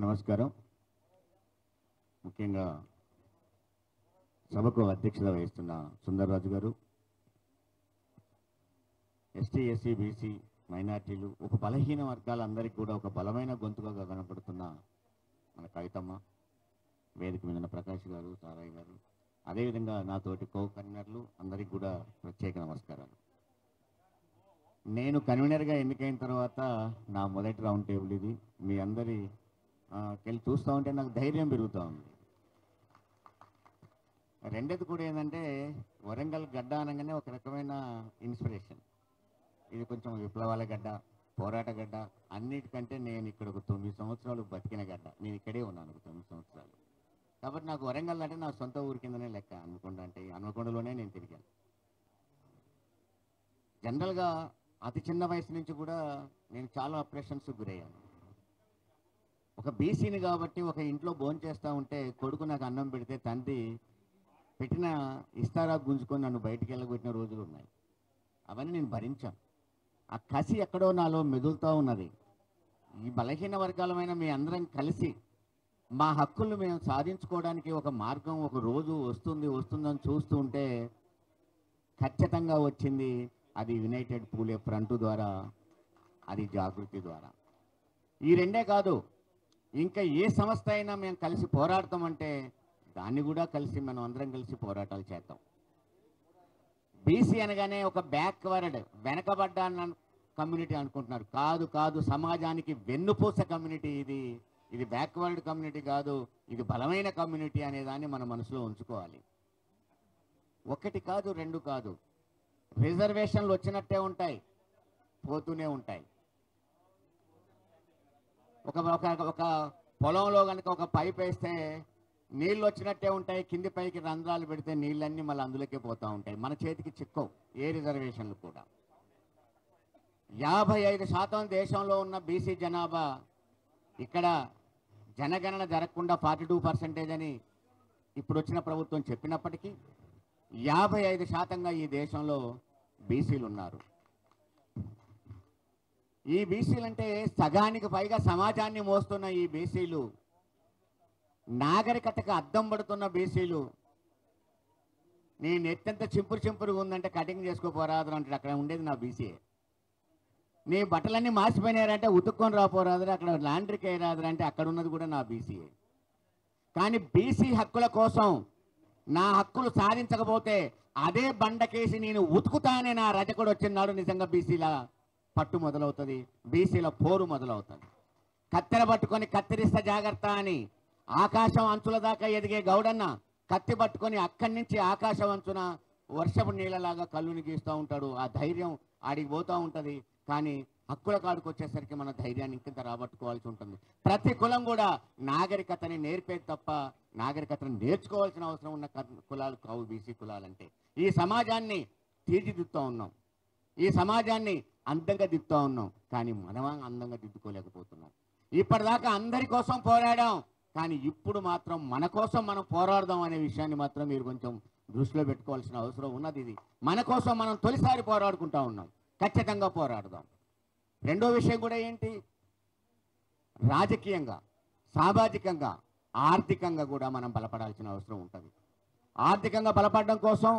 నమస్కారం. ముఖ్యంగా సభకు అధ్యక్షత వహిస్తున్న సుందర్రాజు గారు, ఎస్టీ, ఎస్సీ, బీసీ, మైనార్టీలు, ఒక బలహీన వర్గాలందరికీ కూడా ఒక బలమైన గొంతుగా కనపడుతున్న మన కవితమ్మ, వేదిక మీద ఉన్న ప్రకాష్ గారు, సారయ్య గారు, అదేవిధంగా నాతోటి కో కన్వీనర్లు అందరికీ కూడా ప్రత్యేక నమస్కారాలు. నేను కన్వీనర్గా ఎన్నికైన తర్వాత నా మొదటి రౌండ్ టేబుల్ ఇది. మీ అందరి వెళ్ళి చూస్తూ ఉంటే నాకు ధైర్యం పెరుగుతూ ఉంది. రెండోది కూడా ఏంటంటే, వరంగల్ గడ్డ అనగానే ఒక రకమైన ఇన్స్పిరేషన్. ఇది కొంచెం విప్లవాల గడ్డ, పోరాట గడ్డ. అన్నిటికంటే నేను ఇక్కడ ఒక 9 సంవత్సరాలు బతికిన గడ్డ. నేను ఇక్కడే ఉన్నాను 9 సంవత్సరాలు. కాబట్టి నాకు వరంగల్ అంటే నా సొంత ఊరి కిందనే లెక్క. హన్మకొండ అంటే హన్మకొండలోనే నేను తిరిగాను. జనరల్గా అతి చిన్న వయసు నుంచి కూడా నేను చాలా ఆపరేషన్స్ గురయ్యాను. ఒక బీసీని కాబట్టి ఒక ఇంట్లో భోంచేస్తూ ఉంటే కొడుకు నాకు అన్నం పెడితే తండ్రి పెట్టిన ఇస్తారా గుంజుకొని నన్ను బయటికి వెళ్ళగొట్టిన రోజులు ఉన్నాయి. అవన్నీ నేను భరించాను. ఆ కసి ఎక్కడో నాలో మెదులుతూ ఉన్నది. ఈ బలహీన వర్గాలమైన మీ అందరం కలిసి మా హక్కులు మేము సాధించుకోవడానికి ఒక మార్గం, ఒక రోజు వస్తుందని చూస్తూ ఉంటే ఖచ్చితంగా వచ్చింది. అది యునైటెడ్ పూలే ఫ్రంట్ ద్వారా, అది జాగృతి ద్వారా. ఈ రెండే కాదు, ఇంకా ఏ సంస్థ అయినా మేము కలిసి పోరాడతామంటే దాన్ని కూడా కలిసి మనం అందరం కలిసి పోరాటాలు చేద్దాం. బీసీ అనగానే ఒక బ్యాక్వర్డ్, వెనకబడ్డ కమ్యూనిటీ అనుకుంటున్నారు. కాదు, సమాజానికి వెన్నుపూస కమ్యూనిటీ ఇది. ఇది బ్యాక్వర్డ్ కమ్యూనిటీ కాదు, ఇది బలమైన కమ్యూనిటీ అనేదాన్ని మన మనసులో ఉంచుకోవాలి. ఒకటి కాదు, రెండు కాదు, రిజర్వేషన్లు వచ్చినట్టే ఉంటాయి, పోతూనే ఉంటాయి. ఒక పొలంలో కనుక ఒక పైప్ వేస్తే నీళ్ళు వచ్చినట్టే ఉంటాయి, కింది పైకి రంధ్రాలు పెడితే నీళ్ళన్నీ మళ్ళీ అందులోకే పోతూ ఉంటాయి. మన చేతికి చిక్కవు ఏ రిజర్వేషన్లు కూడా. 55% దేశంలో ఉన్న బీసీ జనాభా ఇక్కడ జనగణన జరగకుండా 42% అని ఇప్పుడు వచ్చిన ప్రభుత్వం చెప్పినప్పటికీ 55%గా ఈ దేశంలో బీసీలు ఉన్నారు. ఈ బీసీలు అంటే సగానికి పైగా సమాజాన్ని మోస్తున్న ఈ బీసీలు, నాగరికతకు అద్దం పడుతున్న బీసీలు. నీ నెత్తెంత చింపురుగా ఉందంటే కటింగ్ చేసుకోపోరాదు అంటే అక్కడ ఉండేది నా బీసీ. నీ బట్టలన్నీ మాసిపోయినారంటే ఉతుక్కొని రాపోరాదు, అక్కడ లాండ్రీకి వేయరాదు అంటే అక్కడ ఉన్నది కూడా నా బీసీయే. కానీ బీసీ హక్కుల కోసం నా హక్కులు సాధించకపోతే అదే బండకేసి నేను ఉతుకుతానే నా రజకుడు వచ్చినాడు. నిజంగా బీసీల పట్టు మొదలవుతుంది, బీసీల పోరు మొదలవుతుంది. కత్తెర పట్టుకొని కత్తిరిస్తా జాగ్రత్త అని ఆకాశం అంచుల దాకా ఎదిగే గౌడన్న కత్తి పట్టుకొని అక్కడి నుంచి ఆకాశం అంచున వర్షపు నీళ్ళలాగా కళ్ళుని గీస్తూ ఉంటాడు. ఆ ధైర్యం ఆడికి పోతూ ఉంటుంది. కానీ హక్కుల కాడికి వచ్చేసరికి మన ధైర్యాన్ని ఇంకింత రాబట్టుకోవాల్సి ఉంటుంది. ప్రతి కులం కూడా నాగరికతని నేర్పేది తప్ప నాగరికతను నేర్చుకోవాల్సిన అవసరం ఉన్న కులాలు కావు బీసీ కులాలంటే. ఈ సమాజాన్ని తీర్చిదిద్దుతూ ఉన్నాం, ఈ సమాజాన్ని అందంగా దిద్దుతూ ఉన్నాం, కానీ మనం అందంగా దిద్దుకోలేకపోతున్నాం. ఇప్పటిదాకా అందరి కోసం పోరాడాం, కానీ ఇప్పుడు మాత్రం మన కోసం మనం పోరాడదాం అనే విషయాన్ని మాత్రం మీరు కొంచెం దృష్టిలో పెట్టుకోవాల్సిన అవసరం ఉన్నది. ఇది మన కోసం మనం తొలిసారి పోరాడుకుంటా ఉన్నాం, ఖచ్చితంగా పోరాడదాం. రెండో విషయం కూడా ఏంటి, రాజకీయంగా, సామాజికంగా, ఆర్థికంగా కూడా మనం బలపడాల్సిన అవసరం ఉంటుంది. ఆర్థికంగా బలపడడం కోసం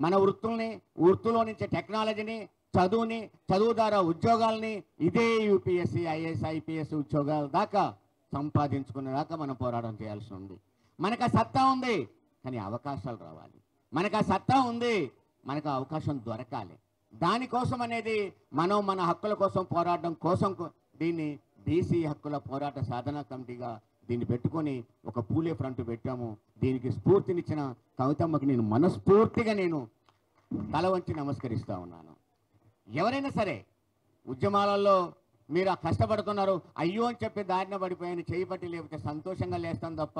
మన వృత్తుల్లో నుంచి టెక్నాలజీని, చదువు ద్వారా ఉద్యోగాల్ని, ఇదే యూపీఎస్సీ, ఐఏఎస్, ఐపీఎస్ ఉద్యోగాల దాకా సంపాదించుకునే దాకా మనం పోరాటం చేయాల్సి ఉంది. మనకు ఆ సత్తా ఉంది, కానీ అవకాశాలు రావాలి. మనకు ఆ సత్తా ఉంది, మనకు అవకాశం దొరకాలి. దానికోసం అనేది మనం మన హక్కుల కోసం పోరాటం కోసం దీన్ని బీసీ హక్కుల పోరాట సాధన కమిటీగా దీన్ని పెట్టుకొని ఒక పూలే ఫ్రంట్ పెట్టాము. దీనికి స్ఫూర్తినిచ్చిన కవితమ్మకి నేను మనస్ఫూర్తిగా తల వంచి నమస్కరిస్తూ ఉన్నాను. ఎవరైనా సరే ఉద్యమాలలో మీరు కష్టపడుతున్నారు, అయ్యో అని చెప్పి దారిన పడిపోయాను, చేయి పట్టి లేకపోతే సంతోషంగా లేస్తాం తప్ప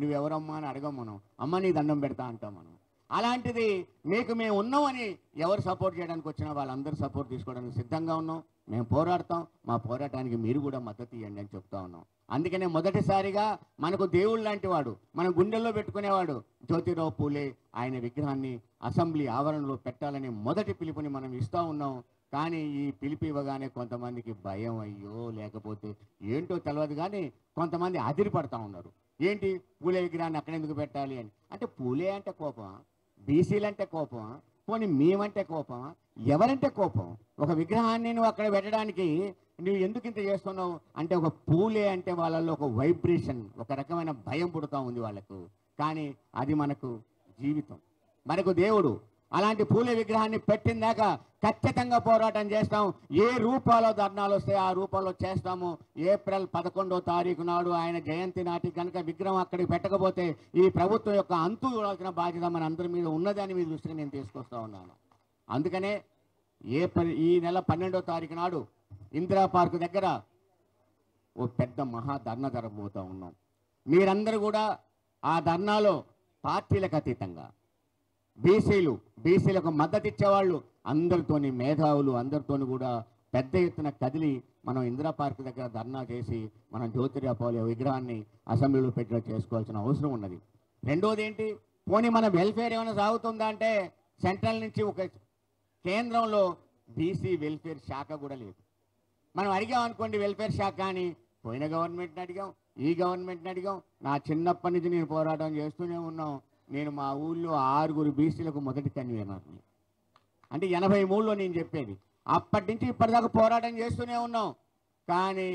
నువ్వెవరమ్మా అని అడగం. మనం అమ్మ నీ దండం పెడతా అంటాం. మనం అలాంటిది మీకు మేము ఉన్నామని ఎవరు సపోర్ట్ చేయడానికి వచ్చినా వాళ్ళందరూ సపోర్ట్ తీసుకోవడానికి సిద్ధంగా ఉన్నాం. మేము పోరాడతాం, మా పోరాటానికి మీరు కూడా మద్దతు ఇవ్వండి అని చెప్తా ఉన్నాం. అందుకనే మొదటిసారిగా మనకు దేవుడు లాంటి వాడు, మన గుండెల్లో పెట్టుకునేవాడు జ్యోతిరావు పూలే, ఆయన విగ్రహాన్ని అసెంబ్లీ ఆవరణలో పెట్టాలని మొదటి పిలుపుని మనం ఇస్తూ ఉన్నాం. కానీ ఈ పిలిపి ఇవ్వగానే కొంతమందికి భయం అయ్యో లేకపోతే ఏంటో తెలియదు, కానీ కొంతమంది అదిరిపడతా ఉన్నారు. ఏంటి పూలే విగ్రహాన్ని అక్కడ ఎందుకు పెట్టాలి అని. అంటే పూలే అంటే కోపమా, బీసీలు అంటే కోపమా, పోనీ మేమంటే కోపమా, ఎవరంటే కోపం? ఒక విగ్రహాన్ని నువ్వు అక్కడ పెట్టడానికి నువ్వు ఎందుకు ఇంత చేస్తున్నావు అంటే ఒక పూలే అంటే వాళ్ళల్లో ఒక వైబ్రేషన్, ఒక రకమైన భయం పుడుతూ ఉంది వాళ్ళకు. కానీ అది మనకు జీవితం, మనకు దేవుడు. అలాంటి పూలే విగ్రహాన్ని పెట్టిందాక ఖచ్చితంగా పోరాటం చేస్తాం. ఏ రూపాలో ధర్నాలు వస్తే ఆ రూపంలో చేస్తాము. ఏప్రిల్ 11వ తారీఖు నాడు ఆయన జయంతి నాటి కనుక విగ్రహం అక్కడికి పెట్టకపోతే ఈ ప్రభుత్వం యొక్క అంతు చూడాల్సిన బాధ్యత మన అందరి మీద ఉన్నదని మీ దృష్టికి నేను తీసుకొస్తా ఉన్నాను. అందుకనే ఈ నెల 12వ తారీఖు నాడు ఇందిరా పార్క్ దగ్గర ఓ పెద్ద మహా ధర్నా జరగబోతూ ఉన్నాం. మీరందరూ కూడా ఆ ధర్నాలో పార్టీలకు అతీతంగా బీసీలకు మద్దతు ఇచ్చేవాళ్ళు అందరితోని, మేధావులు అందరితోని కూడా పెద్ద ఎత్తున కదిలి మనం ఇందిరా పార్క్ దగ్గర ధర్నా చేసి మనం జ్యోతిరావు పూలే విగ్రహాన్ని అసెంబ్లీలో పెట్టి చేసుకోవాల్సిన అవసరం ఉన్నది. రెండోది ఏంటి, పోనీ మన వెల్ఫేర్ ఏమైనా సాగుతుందా అంటే సెంట్రల్ నుంచి ఒక కేంద్రంలో బీసీ వెల్ఫేర్ శాఖ కూడా లేదు. మనం అడిగామనుకోండి వెల్ఫేర్ శాఖ అని, పోయిన గవర్నమెంట్ని అడిగాం, ఈ గవర్నమెంట్ని అడిగాం. నా చిన్నప్పటి నుంచి నేను పోరాటం చేస్తూనే ఉన్నాం. నేను మా ఊళ్ళో 6 బీసీలకు మొదటి కన్వీనర్ని, అంటే 83లో నేను చెప్పేది. అప్పటి నుంచి ఇప్పటిదాకా పోరాటం చేస్తూనే ఉన్నాం. కానీ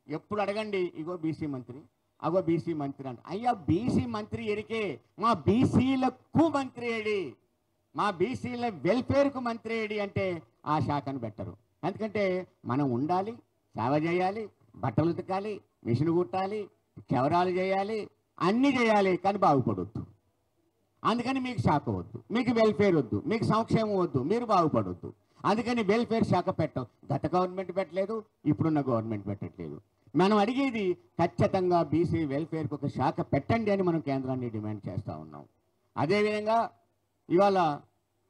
ఎప్పుడు అడగండి ఇగో బీసీ మంత్రి, అగో బీసీ మంత్రి అంట. అయ్యా బీసీ మంత్రి ఎరికే, మా బీసీలకు మంత్రి ఏడి, మా బీసీల వెల్ఫేర్కు మంత్రి ఏడి అంటే ఆ శాఖను పెట్టరు. ఎందుకంటే మనం ఉండాలి, సేవ చేయాలి, బట్టలు ఉతకాలి, మిషన్ కుట్టాలి, క్షవరాలు చేయాలి, అన్నీ చేయాలి, కానీ బాగుపడొద్దు. అందుకని మీకు శాఖ వద్దు, మీకు వెల్ఫేర్ వద్దు, మీకు సంక్షేమం వద్దు, మీరు బాగుపడొద్దు. అందుకని వెల్ఫేర్ శాఖ పెట్టం. గత గవర్నమెంట్ పెట్టలేదు, ఇప్పుడున్న గవర్నమెంట్ పెట్టట్లేదు. మనం అడిగేది ఖచ్చితంగా బీసీ వెల్ఫేర్కి ఒక శాఖ పెట్టండి అని మనం కేంద్రాన్ని డిమాండ్ చేస్తూ ఉన్నాం. అదేవిధంగా ఇవాళ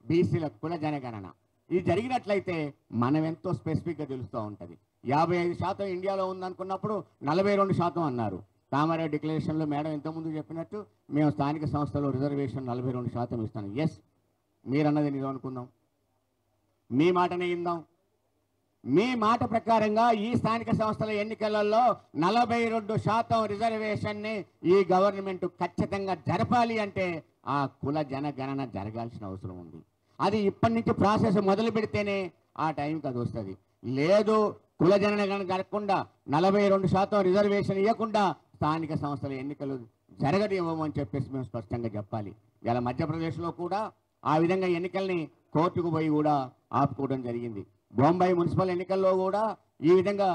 బీసీల కుల జనగణన ఇది జరిగినట్లయితే మనం ఎంతో స్పెసిఫిక్గా తెలుస్తూ ఉంటుంది. 55% ఇండియాలో ఉందనుకున్నప్పుడు 42% అన్నారు. కామారెడ్డి డిక్లరేషన్లో మేడం ఇంతకుముందు చెప్పినట్టు మేము స్థానిక సంస్థలో రిజర్వేషన్ 42% ఇస్తాను. ఎస్, మీరన్నది నిజం అనుకుందాం, మీ మాటనే ఇందాం. మీ మాట ప్రకారంగా ఈ స్థానిక సంస్థల ఎన్నికలలో 42% రిజర్వేషన్ని ఈ గవర్నమెంట్ ఖచ్చితంగా జరపాలి అంటే ఆ కుల జనగణన జరగాల్సిన అవసరం ఉంది. అది ఇప్పటి నుంచి ప్రాసెస్ మొదలు పెడితేనే ఆ టైంకి అది వస్తుంది. లేదు కుల జనగణన జరగకుండా 42% రిజర్వేషన్ ఇవ్వకుండా స్థానిక సంస్థల ఎన్నికలు జరగనివ్వమని చెప్పేసి మేము స్పష్టంగా చెప్పాలి. ఇలా మధ్యప్రదేశ్లో కూడా ఆ విధంగా ఎన్నికల్ని కోర్టుకు పోయి కూడా ఆపుకోవడం జరిగింది. బొంబాయి మున్సిపల్ ఎన్నికల్లో కూడా ఈ విధంగా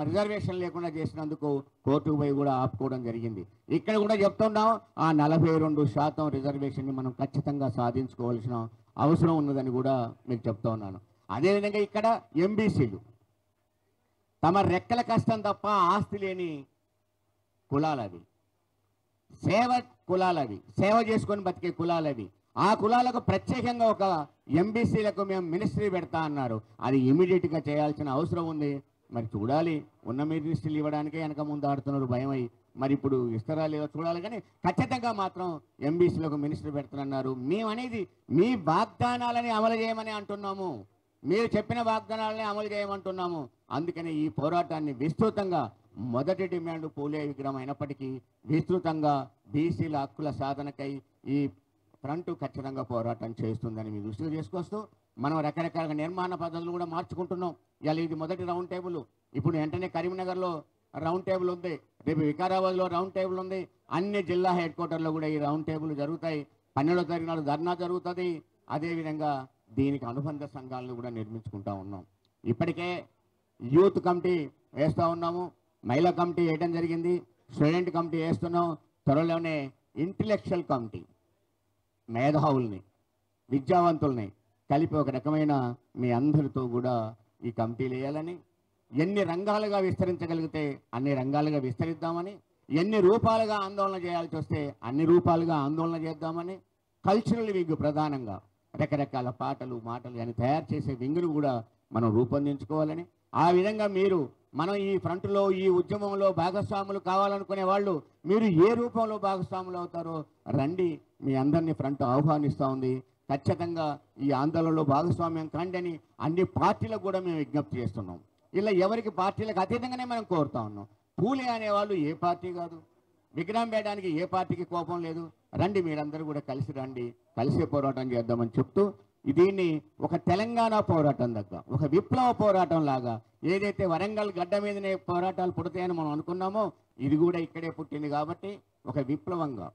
రిజర్వేషన్ లేకుండా చేసినందుకు కోర్టుకు పోయి కూడా ఆపుకోవడం జరిగింది. ఇక్కడ కూడా చెప్తున్నాం, ఆ 42% రిజర్వేషన్ని మనం ఖచ్చితంగా సాధించుకోవాల్సిన అవసరం ఉన్నదని కూడా మీకు చెప్తా ఉన్నాను. అదేవిధంగా ఇక్కడ ఎంబీసీలు తమ రెక్కల కష్టం తప్ప ఆస్తి లేని కులాలవి, సేవ కులాలవి, సేవ చేసుకొని బతికే కులాలవి. ఆ కులాలకు ప్రత్యేకంగా ఒక ఎంబీసీలకు మేము మినిస్ట్రీ పెడతా అన్నారు. అది ఇమీడియట్గా చేయాల్సిన అవసరం ఉంది. మరి చూడాలి, ఉన్న మినిస్ట్రీలు ఇవ్వడానికే వెనక ముందు ఆడుతున్నారు భయమై. మరి ఇప్పుడు ఇస్తారా లేదో చూడాలి. కానీ ఖచ్చితంగా మాత్రం ఎంబీసీలకు మినిస్ట్రీ పెడుతున్నారు. మేము అనేది మీ వాగ్దానాలని అమలు చేయమని అంటున్నాము, మీరు చెప్పిన వాగ్దానాలని అమలు చేయమంటున్నాము. అందుకని ఈ పోరాటాన్ని విస్తృతంగా, మొదటి డిమాండ్ పూలే విగ్రహం అయినప్పటికీ విస్తృతంగా బీసీల హక్కుల సాధనకై ఈ ఫ్రంట్ ఖచ్చితంగా పోరాటం చేస్తుందని మీ దృష్టికి తీసుకొస్తూ మనం రకరకాల నిర్మాణ పద్ధతులు కూడా మార్చుకుంటున్నాం. ఇలా ఇది మొదటి రౌండ్ టేబుల్. ఇప్పుడు వెంటనే కరీంనగర్లో రౌండ్ టేబుల్ ఉంది, రేపు వికారాబాద్లో రౌండ్ టేబుల్ ఉంది. అన్ని జిల్లా హెడ్ క్వార్టర్లో కూడా ఈ రౌండ్ టేబుల్ జరుగుతాయి. 12వ తారీఖు నాడు ధర్నా జరుగుతుంది. అదేవిధంగా దీనికి అనుబంధ సంఘాలను కూడా నిర్మించుకుంటా ఉన్నాం. ఇప్పటికే యూత్ కమిటీ వేస్తూ ఉన్నాము, మహిళా కమిటీ వేయడం జరిగింది, స్టూడెంట్ కమిటీ వేస్తున్నాం. త్వరలోనే ఇంటలెక్చువల్ కమిటీ, మేధావుల్ని, విద్యావంతుల్ని కలిపి ఒక రకమైన మీ అందరితో కూడా ఈ కమిటీలు వేయాలని, ఎన్ని రంగాలుగా విస్తరించగలిగితే అన్ని రంగాలుగా విస్తరిద్దామని, ఎన్ని రూపాలుగా ఆందోళన చేయాల్సి వస్తే అన్ని రూపాలుగా ఆందోళన చేద్దామని, కల్చరల్ వింగ్ ప్రధానంగా రకరకాల పాటలు మాటలు అని తయారు చేసే వింగ్ను కూడా మనం రూపొందించుకోవాలని, ఆ విధంగా మీరు మనం ఈ ఫ్రంట్లో ఈ ఉద్యమంలో భాగస్వాములు కావాలనుకునే వాళ్ళు మీరు ఏ రూపంలో భాగస్వాములు అవుతారో రండి, మీ అందరినీ ఫ్రంట్ ఆహ్వానిస్తూ ఉంది. ఖచ్చితంగా ఈ ఆందోళనలో భాగస్వామ్యం కండి అని అన్ని పార్టీలకు కూడా మేము విజ్ఞప్తి చేస్తున్నాం. ఇలా ఎవరికి పార్టీలకు అతీతంగానే మనం కోరుతా ఉన్నాం. పూలే అనేవాళ్ళు ఏ పార్టీ కాదు, విగ్రహం వేయడానికి ఏ పార్టీకి కోపం లేదు. రండి, మీరందరూ కూడా కలిసి రండి, కలిసే పోరాటం చేద్దామని చెప్తూ దీన్ని ఒక తెలంగాణ పోరాటం దగ్గర ఒక విప్లవ పోరాటం లాగా ఏదైతే వరంగల్ గడ్డ మీదనే పోరాటాలు పుడతాయని మనం అనుకున్నామో ఇది కూడా ఇక్కడే పుట్టింది. కాబట్టి ఒక విప్లవంగా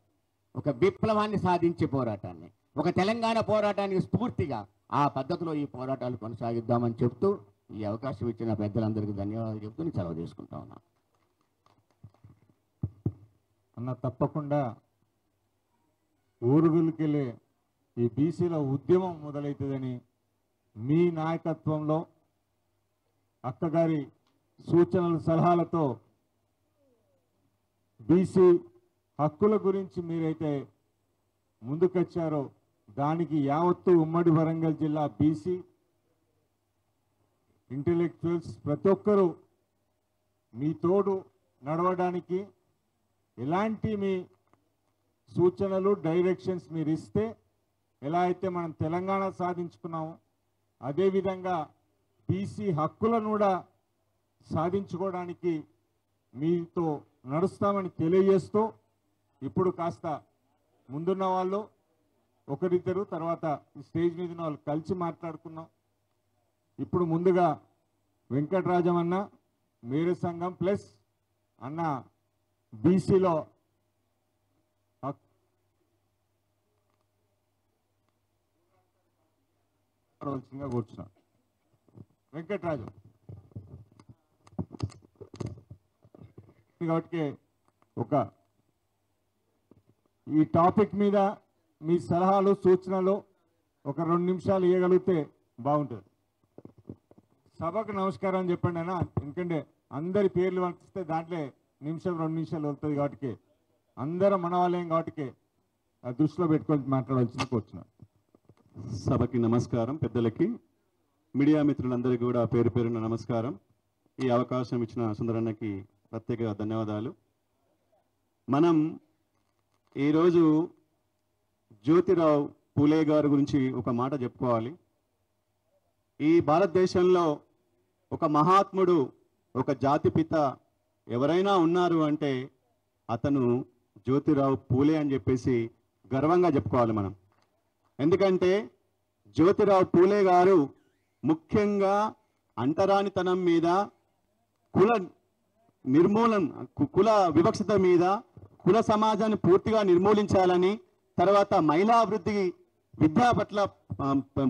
ఒక విప్లవాన్ని సాధించే పోరాటాన్ని, ఒక తెలంగాణ పోరాటానికి స్ఫూర్తిగా ఆ పద్ధతిలో ఈ పోరాటాలు కొనసాగిద్దామని చెప్తూ ఈ అవకాశం ఇచ్చిన పెద్దలందరికీ ధన్యవాదాలు చెప్తూ నేను సెలవు తీసుకుంటా ఉన్నాను. అన్న తప్పకుండా ఊరుగులకెళ్ళే ఈ బీసీల ఉద్యమం మొదలవుతుందని మీ నాయకత్వంలో అక్కగారి సూచనలు సలహాలతో బీసీ హక్కుల గురించి మీరైతే ముందుకొచ్చారో దానికి యావత్తు ఉమ్మడి వరంగల్ జిల్లా బీసీ ఇంటెలెక్చువల్స్ ప్రతి ఒక్కరూ మీ తోడు నడవడానికి ఎలాంటి మీ సూచనలు డైరెక్షన్స్ మీరు ఇస్తే ఎలా అయితే మనం తెలంగాణ సాధించుకున్నామో అదేవిధంగా బీసీ హక్కులను కూడా సాధించుకోవడానికి మీతో నడుస్తామని తెలియజేస్తూ ఇప్పుడు కాస్త ముందున్న వాళ్ళు ఒకరిద్దరు తర్వాత స్టేజ్ మీద ఉన్న వాళ్ళు కలిసి మాట్లాడుకున్నాం. ఇప్పుడు ముందుగా వెంకటరాజం అన్న మేరే సంఘం ప్లస్ అన్న బీసీలో కూర్చున్నా వెంకటరాజు కాబట్టి ఒక ఈ టాపిక్ మీద మీ సలహాలు సూచనలు ఒక 2 నిమిషాలు ఇవ్వగలిగితే బాగుంటుంది. సభకు నమస్కారం అని చెప్పండి అన్న, ఎందుకంటే అందరి పేర్లు పంపిస్తే దాంట్లో నిమిషం 2 నిమిషాలు వస్తుంది కాబట్టి అందరం మన వాళ్ళేం కాబట్టి దృష్టిలో పెట్టుకొని మాట్లాడాల్సిన కూర్చున్నాను. సభకి నమస్కారం, పెద్దలకి మీడియా మిత్రులందరికీ కూడా పేరు పేరున నమస్కారం. ఈ అవకాశం ఇచ్చిన సుందరన్నకి ప్రత్యేక ధన్యవాదాలు. మనం ఈరోజు జ్యోతిరావు పూలే గారి గురించి ఒక మాట చెప్పుకోవాలి. ఈ భారతదేశంలో ఒక మహాత్ముడు, ఒక జాతిపిత ఎవరైనా ఉన్నారు అంటే అతను జ్యోతిరావు పూలే అని చెప్పేసి గర్వంగా చెప్పుకోవాలి మనం. ఎందుకంటే జ్యోతిరావు పూలే గారు ముఖ్యంగా అంటరానితనం మీద, కుల నిర్మూలన, కుల వివక్షత మీద, కుల సమాజాన్ని పూర్తిగా నిర్మూలించాలని, తర్వాత మహిళా అభివృద్ధి, విద్యా పట్ల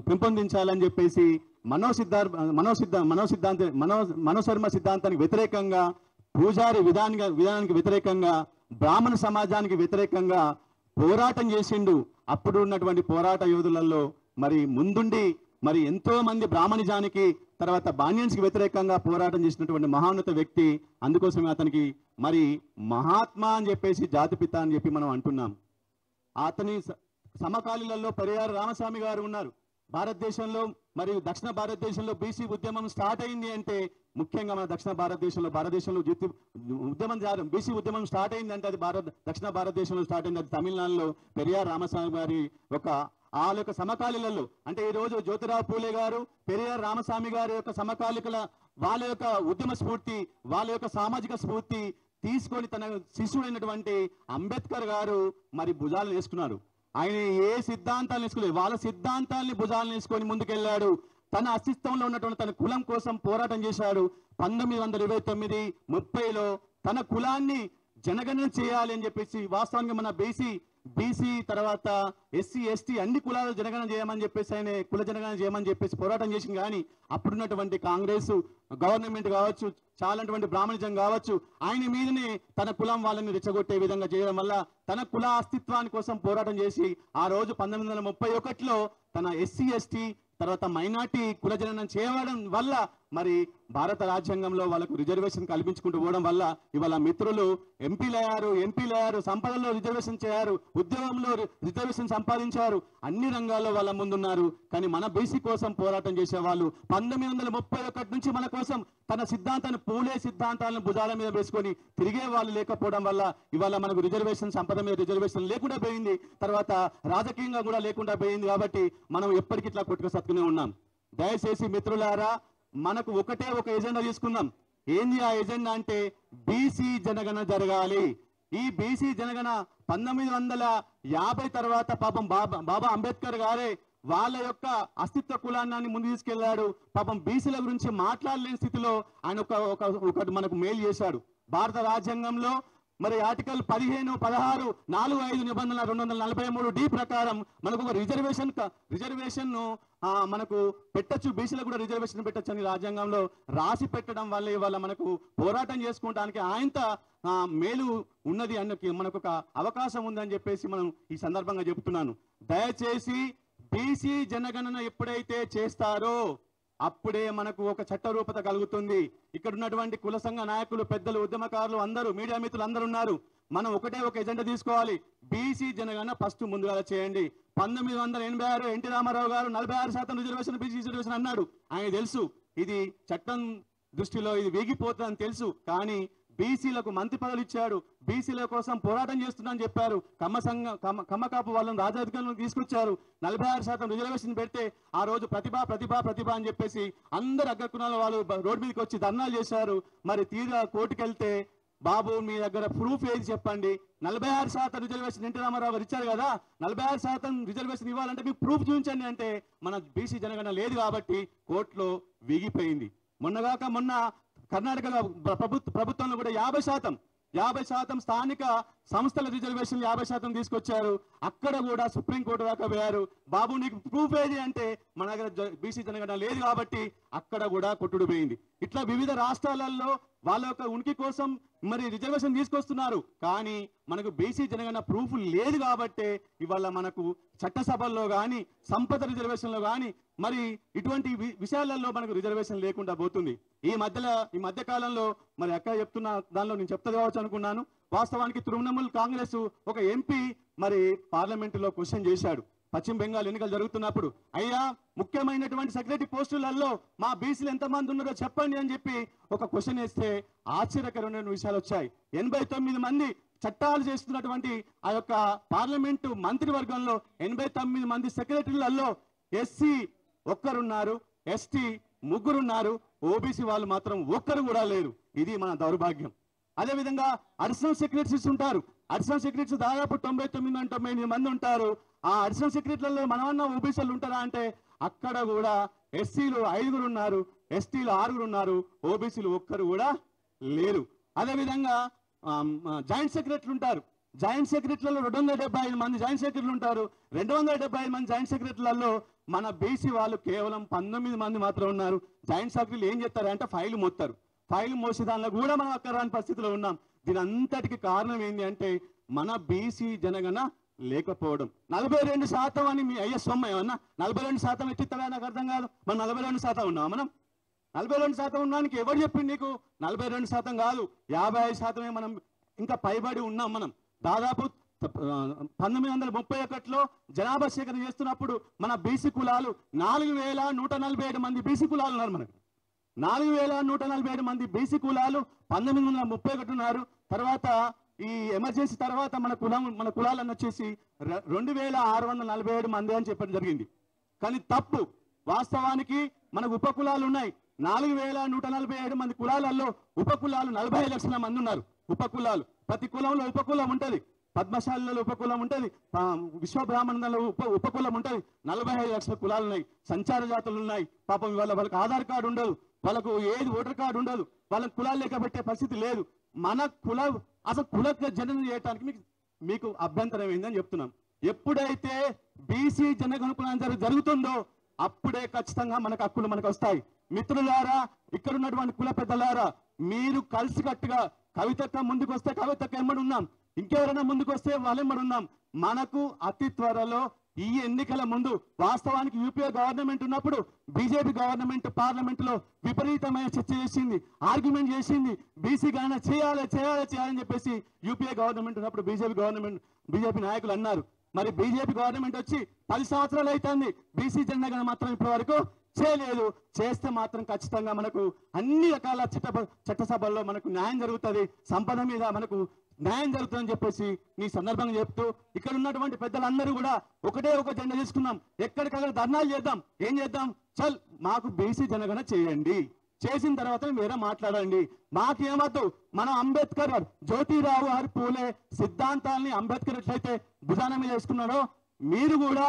పెంపొందించాలని చెప్పేసి మనోశర్మ సిద్ధాంతానికి వ్యతిరేకంగా, పూజారి విధానానికి వ్యతిరేకంగా, బ్రాహ్మణ సమాజానికి వ్యతిరేకంగా పోరాటం చేసిండు. అప్పుడు ఉన్నటువంటి పోరాట యోధులలో మరి ముందుండి మరి ఎంతో మంది బ్రాహ్మణిజానికి, తర్వాత బాణ్యన్స్కి వ్యతిరేకంగా పోరాటం చేసినటువంటి మహాన్నత వ్యక్తి. అందుకోసమే అతనికి మరి మహాత్మా అని చెప్పేసి జాతిపిత అని చెప్పి మనం అంటున్నాం. అతని సమకాలీలలో పెరియార్ రామస్వామి గారు ఉన్నారు. భారతదేశంలో మరియు దక్షిణ భారతదేశంలో బీసీ ఉద్యమం స్టార్ట్ అయింది అంటే ముఖ్యంగా మన దక్షిణ భారతదేశంలో బీసీ ఉద్యమం స్టార్ట్ అయింది అంటే అది దక్షిణ భారతదేశంలో స్టార్ట్ అయింది. అది తమిళనాడులో పెరియార్ రామస్వామి గారి వాళ్ళ యొక్క సమకాలీలలో, అంటే ఈ రోజు జ్యోతిరావు పూలే గారు, పెరియార్ రామస్వామి గారి యొక్క సమకాలికల వాళ్ళ యొక్క ఉద్యమ స్ఫూర్తి, వాళ్ళ యొక్క సామాజిక స్ఫూర్తి తీసుకొని తన శిష్యుడైనటువంటి అంబేద్కర్ గారు మరి భుజాలను వేసుకున్నారు. ఆయన ఏ సిద్ధాంతాలు వేసుకోలేదు, వాళ్ళ సిద్ధాంతాలని భుజాలను వేసుకొని ముందుకెళ్ళాడు. తన అస్తిత్వంలో ఉన్నటువంటి తన కులం కోసం పోరాటం చేశాడు. 1929, 30లో తన కులాన్ని జనగణన చేయాలి అని చెప్పేసి, వాస్తవానికి మన బీసీ తర్వాత ఎస్సీ ఎస్టీ అన్ని కులాలు జనగణన చేయమని చెప్పేసి, ఆయన కుల జనగణన చేయమని చెప్పేసి పోరాటం చేసింది. కానీ అప్పుడున్నటువంటి కాంగ్రెస్ గవర్నమెంట్ కావచ్చు, చాలాటువంటి బ్రాహ్మణిజం కావచ్చు, ఆయన మీదనే తన కులం వాళ్ళని రెచ్చగొట్టే విధంగా చేయడం వల్ల తన కుల అస్తిత్వాన్ని కోసం పోరాటం చేసి ఆ రోజు 1931లో తన ఎస్సీ ఎస్టీ తర్వాత మైనార్టీ కుల జననం చేయడం వల్ల మరి భారత రాజ్యాంగంలో వాళ్ళకు రిజర్వేషన్ కల్పించుకుంటూ పోవడం వల్ల ఇవాళ మిత్రులు ఎంపీలయ్యారు, సంపదలో రిజర్వేషన్ చేయారు, ఉద్యోగంలో రిజర్వేషన్ సంపాదించారు, అన్ని రంగాల్లో వాళ్ళ ముందున్నారు. కానీ మన బీసీ కోసం పోరాటం చేసే వాళ్ళు 1931 నుంచి మన కోసం తన సిద్ధాంతాన్ని పూలే సిద్ధాంతాలను భుజాల మీద వేసుకొని తిరిగే వాళ్ళు లేకపోవడం వల్ల ఇవాళ మనకు రిజర్వేషన్, సంపద మీద రిజర్వేషన్ లేకుండా పోయింది. తర్వాత రాజకీయంగా కూడా లేకుండా పోయింది. కాబట్టి మనం ఎప్పటికీ ఇట్లా కొట్టుకు సత్తునే ఉన్నాం. దయచేసి మిత్రులారా, మనకు ఒకటే ఒక ఎజెండా తీసుకుందాం. ఏంది ఆ ఎజెండా అంటే బీసీ జనగణన జరగాలి. ఈ బీసీ జనగణన 1950 తర్వాత పాపం బాబా అంబేద్కర్ గారే వాళ్ళ యొక్క అస్తిత్వ కులాన్ని ముందు తీసుకెళ్లాడు. పాపం బీసీల గురించి మాట్లాడలేని స్థితిలో ఆయన ఒకటి మనకు మేలు చేశాడు. భారత రాజ్యాంగంలో మరి ఆర్టికల్ 15, 16, 4, 5 నిబంధనల 243D ప్రకారం మనకు ఒక రిజర్వేషన్ మనకు పెట్టచ్చు, బీసీలకు కూడా రిజర్వేషన్ పెట్టచ్చు అని రాజ్యాంగంలో రాసి పెట్టడం వల్ల ఇవాళ మనకు పోరాటం చేసుకోవడానికి ఆయనత మేలు ఉన్నది అన్నకి మనకు ఒక అవకాశం ఉందని చెప్పేసి మనం ఈ సందర్భంగా చెబుతున్నాను. దయచేసి బీసీ జనగణన ఎప్పుడైతే చేస్తారో అప్పుడే మనకు ఒక చట్టరూపత కలుగుతుంది. ఇక్కడ ఉన్నటువంటి కుల సంఘ నాయకులు, పెద్దలు, ఉద్యమకారులు అందరూ, మీడియా మిత్రులు అందరూ ఉన్నారు. మనం ఒకటే ఒక ఎజెండా తీసుకోవాలి. బీసీ జనగణన ఫస్ట్ ముందుగా చేయండి. 1986 ఎన్టీ రామారావు గారు 46% రిజర్వేషన్, బీసీ రిజర్వేషన్ అన్నాడు. ఆయన తెలుసు ఇది చట్టం దృష్టిలో ఇది వేగిపోతుందని తెలుసు. కానీ బీసీలకు మంత్రి పదవులు ఇచ్చాడు, బీసీల కోసం పోరాటం చేస్తున్నానని చెప్పారు. కమ్మకాపు వాళ్ళని రాజాధికారులను తీసుకొచ్చారు. 46% రిజర్వేషన్ పెడితే ఆ రోజు ప్రతిభ అని చెప్పేసి అందరు అగ్రకులాల వాళ్ళు రోడ్డు మీదకి వచ్చి ధర్నాలు చేశారు. మరి తీరా కోర్టుకు వెళ్తే, బాబు మీ దగ్గర ప్రూఫ్ ఏది చెప్పండి, 46% రిజర్వేషన్ ఎన్టీ రామారావు గారు ఇచ్చారు కదా, 46% రిజర్వేషన్ ఇవ్వాలంటే మీకు ప్రూఫ్ చూపించండి అంటే మన బీసీ జనగణన లేదు కాబట్టి కోర్టులో వీగిపోయింది. మొన్న కర్ణాటకలో ప్రభుత్వంలో కూడా 50% స్థానిక సంస్థల రిజర్వేషన్ 50% తీసుకొచ్చారు. అక్కడ కూడా సుప్రీంకోర్టు దాకా పోయారు. బాబు నీకు ప్రూఫ్ ఏది అంటే మన దగ్గర బీసీ జనగణన లేదు కాబట్టి అక్కడ కూడా కొట్టుడు పోయింది. ఇట్లా వివిధ రాష్ట్రాలలో వాళ్ళ యొక్క ఉనికి కోసం మరి రిజర్వేషన్ తీసుకొస్తున్నారు. కానీ మనకు బీసీ జనగణన ప్రూఫ్ లేదు కాబట్టే ఇవాళ మనకు చట్టసభల్లో కానీ, సంపద రిజర్వేషన్లో కానీ, మరి ఇటువంటి విషయాలలో మనకు రిజర్వేషన్ లేకుండా పోతుంది. ఈ మధ్య కాలంలో మరి అక్క చెప్తున్న దానిలో నేను చెప్తా కావచ్చు అనుకున్నాను. వాస్తవానికి తృణమూల్ కాంగ్రెస్ ఒక ఎంపీ మరి పార్లమెంటులో క్వశ్చన్ చేశాడు. పశ్చిమ బెంగాల్ ఎన్నికలు జరుగుతున్నప్పుడు, అయ్యా ముఖ్యమైనటువంటి సెక్రటరీ పోస్టులలో మా బీసీలు ఎంతమంది ఉన్నారో చెప్పండి అని చెప్పి ఒక క్వశ్చన్ వేస్తే ఆశ్చర్యకరమైన విషయాలు వచ్చాయి. 89 మంది చట్టాలు చేస్తున్నటువంటి ఆ యొక్క పార్లమెంటు మంత్రివర్గంలో 89 మంది సెక్రటరీలలో ఎస్సీ ఒక్కరున్నారు, ఎస్టీ ముగ్గురున్నారు, ఓబీసీ వాళ్ళు మాత్రం ఒక్కరు కూడా లేరు. ఇది మన దౌర్భాగ్యం. అదేవిధంగా అడిషనల్ సెక్రటరీస్ ఉంటారు. అడిషనల్ సెక్రటరీస్ దాదాపు 99 మంది ఉంటారు. ఆ అడిషనల్ సెక్రటరీలలో మనమన్నా ఓబీసీలు ఉంటారా అంటే అక్కడ కూడా ఎస్సీలు 5 ఉన్నారు, ఎస్టీలు 6 ఉన్నారు, ఓబీసీలు ఒక్కరు కూడా లేరు. అదేవిధంగా జాయింట్ సెక్రటరీలు ఉంటారు. జాయింట్ సెక్రటరీలలో 275 మంది జాయింట్ సెక్రటరీలు ఉంటారు. 275 మంది జాయింట్ సెక్రటరీలలో మన బీసీ వాళ్ళు కేవలం 19 మంది మాత్రం ఉన్నారు. జాయింట్ సెక్రటరీలు ఏం చేస్తారంటే ఫైల్ మోస్తారు. ఫైల్ మోసే దానిలో కూడా మనం అక్కడ రాని పరిస్థితిలో ఉన్నాం. దీని అంతటికి కారణం ఏంటి అంటే మన బీసీ జనగణన లేకపోవడం. 42% అని మీ అయ్యే సొమ్మ ఏమన్నా 42% ఎట్టిస్తారా నాకు అర్థం కాదు. మనం 42% ఉన్నాం. మనం 42% ఉన్నానికి ఎవరు చెప్పింది నీకు? 42% కాదు, 55% మనం ఇంకా పైబడి ఉన్నాం. మనం దాదాపు 1931లో జనాభా సేకరణ చేస్తున్నప్పుడు మన బీసీ కులాలు 4147 మంది బీసీ కులాలు ఉన్నారు. మనకు 4147 మంది బీసీ కులాలు 1931 ఉన్నారు. తర్వాత ఈ ఎమర్జెన్సీ తర్వాత మన కులాలను వచ్చేసి 2647 మంది అని చెప్పడం జరిగింది. కానీ తప్పు. వాస్తవానికి మనకు ఉపకులాలు ఉన్నాయి. 4147 మంది కులాలలో ఉపకులాలు 45 లక్షల మంది ఉన్నారు. ఉపకులాలు ప్రతి కులంలో ఉపకులం ఉంటుంది. పద్మశాలలో ఉపకులం ఉంటుంది, విశ్వబ్రాహ్మణంలో ఉపకులం ఉంటుంది. 45 లక్షల కులాలు ఉన్నాయి. సంచార జాతులు ఉన్నాయి. పాపం వాళ్ళకి ఆధార్ కార్డు ఉండదు, వాళ్ళకు ఏది ఓటర్ కార్డు ఉండదు, వాళ్ళకి కులాలు లేకపోతే పరిస్థితి లేదు. మన అసలు కుల జనన చేయడానికి మీకు అభ్యంతరం ఏందని చెప్తున్నాం. ఎప్పుడైతే బీసీ జనగణన జరుగుతుందో అప్పుడే ఖచ్చితంగా మనకు హక్కులు మనకు వస్తాయి. మిత్రులారా, ఇక్కడ ఉన్నటువంటి కుల పెద్దలారా, మీరు కలిసికట్టుగా కవితక్క ముందుకు వస్తే కవితక్క ఎమ్మడి ఉన్నాం, ఇంకెవరైనా ముందుకు వస్తే వాళ్ళెమ్మడి ఉన్నాం. మనకు అతి త్వరలో ఈ ఎన్నికల ముందు వాస్తవానికి యూపీఏ గవర్నమెంట్ ఉన్నప్పుడు బీజేపీ గవర్నమెంట్ పార్లమెంట్ లో విపరీతమైన చర్చ చేసింది, ఆర్గ్యుమెంట్ చేసింది. బీసీ గణన చేయాలని చెప్పేసి యూపీఏ గవర్నమెంట్ ఉన్నప్పుడు బీజేపీ నాయకులు అన్నారు. మరి బీజేపీ గవర్నమెంట్ వచ్చి 10 సంవత్సరాలు అవుతుంది, బీసీ జనగణన మాత్రం ఇప్పటి వరకు చేయలేదు. చేస్తే మాత్రం ఖచ్చితంగా మనకు అన్ని రకాల చట్టసభల్లో మనకు న్యాయం జరుగుతుంది, సంపద మీద మనకు న్యాయం జరుగుతుందని చెప్పేసి మీ సందర్భంగా చెప్తూ, ఇక్కడ ఉన్నటువంటి పెద్దలందరూ కూడా ఒకటే ఒక జెండా తీసుకున్నాం. ఎక్కడికక్కడ ధర్నాలు చేద్దాం, ఏం చేద్దాం, చల్ మాకు బీసీ జనగణన చేయండి, చేసిన తర్వాత వేరే మాట్లాడండి, మాకేమద్దు. మన అంబేద్కర్ జ్యోతిరావు గారు పూలే సిద్ధాంతాలని అంబేద్కర్ ఎట్లయితే భుజాన మీద వేసుకున్నాడో మీరు కూడా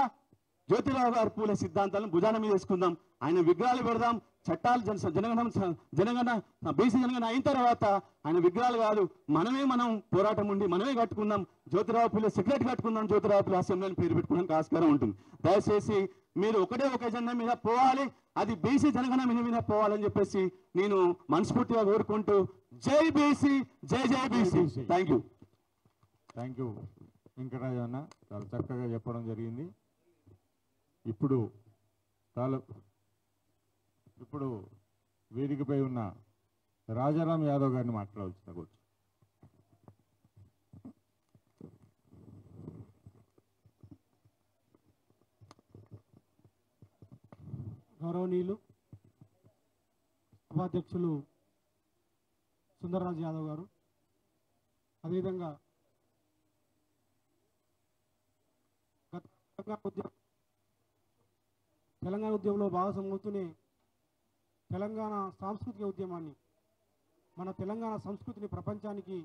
జ్యోతిరావు గారు పూలే సిద్ధాంతాలను భుజాన మీద వేసుకుందాం. ఆయన విగ్రహాలు పెడదాం. చట్టాలు జనగణన బీసీ జనగణన అయిన తర్వాత ఆయన విగ్రహాలు కాదు, మనం పోరాటం ఉండి మనమే కట్టుకుందాం. జ్యోతిరావు పూలే సెక్రటరీ కట్టుకుందాం, జ్యోతిరావు పూలే అసెంబ్లీని పేరు పెట్టుకోవడానికి ఆస్కారం ఉంటుంది. దయచేసి మీరు ఒకటే ఒక ఎజెండా మీద పోవాలి, అది బీసీ జనగణన మీద పోవాలని చెప్పేసి నేను మనస్ఫూర్తిగా కోరుకుంటూ, జై బీసీ, జై జై బీసీ. థ్యాంక్ యూ వెంకటరాజు అన్న, చాలా చక్కగా చెప్పడం జరిగింది. ఇప్పుడు వేదికపై ఉన్న రాజారాం యాదవ్ గారిని మాట్లాడవచ్చున కూర్చు. గౌరవనీయులు ఉపాధ్యక్షులు సుందరరాజు యాదవ్ గారు, అదేవిధంగా తెలంగాణ ఉద్యమంలో భాగస్వామవుతూనే తెలంగాణ సాంస్కృతిక ఉద్యమాన్ని, మన తెలంగాణ సంస్కృతిని ప్రపంచానికి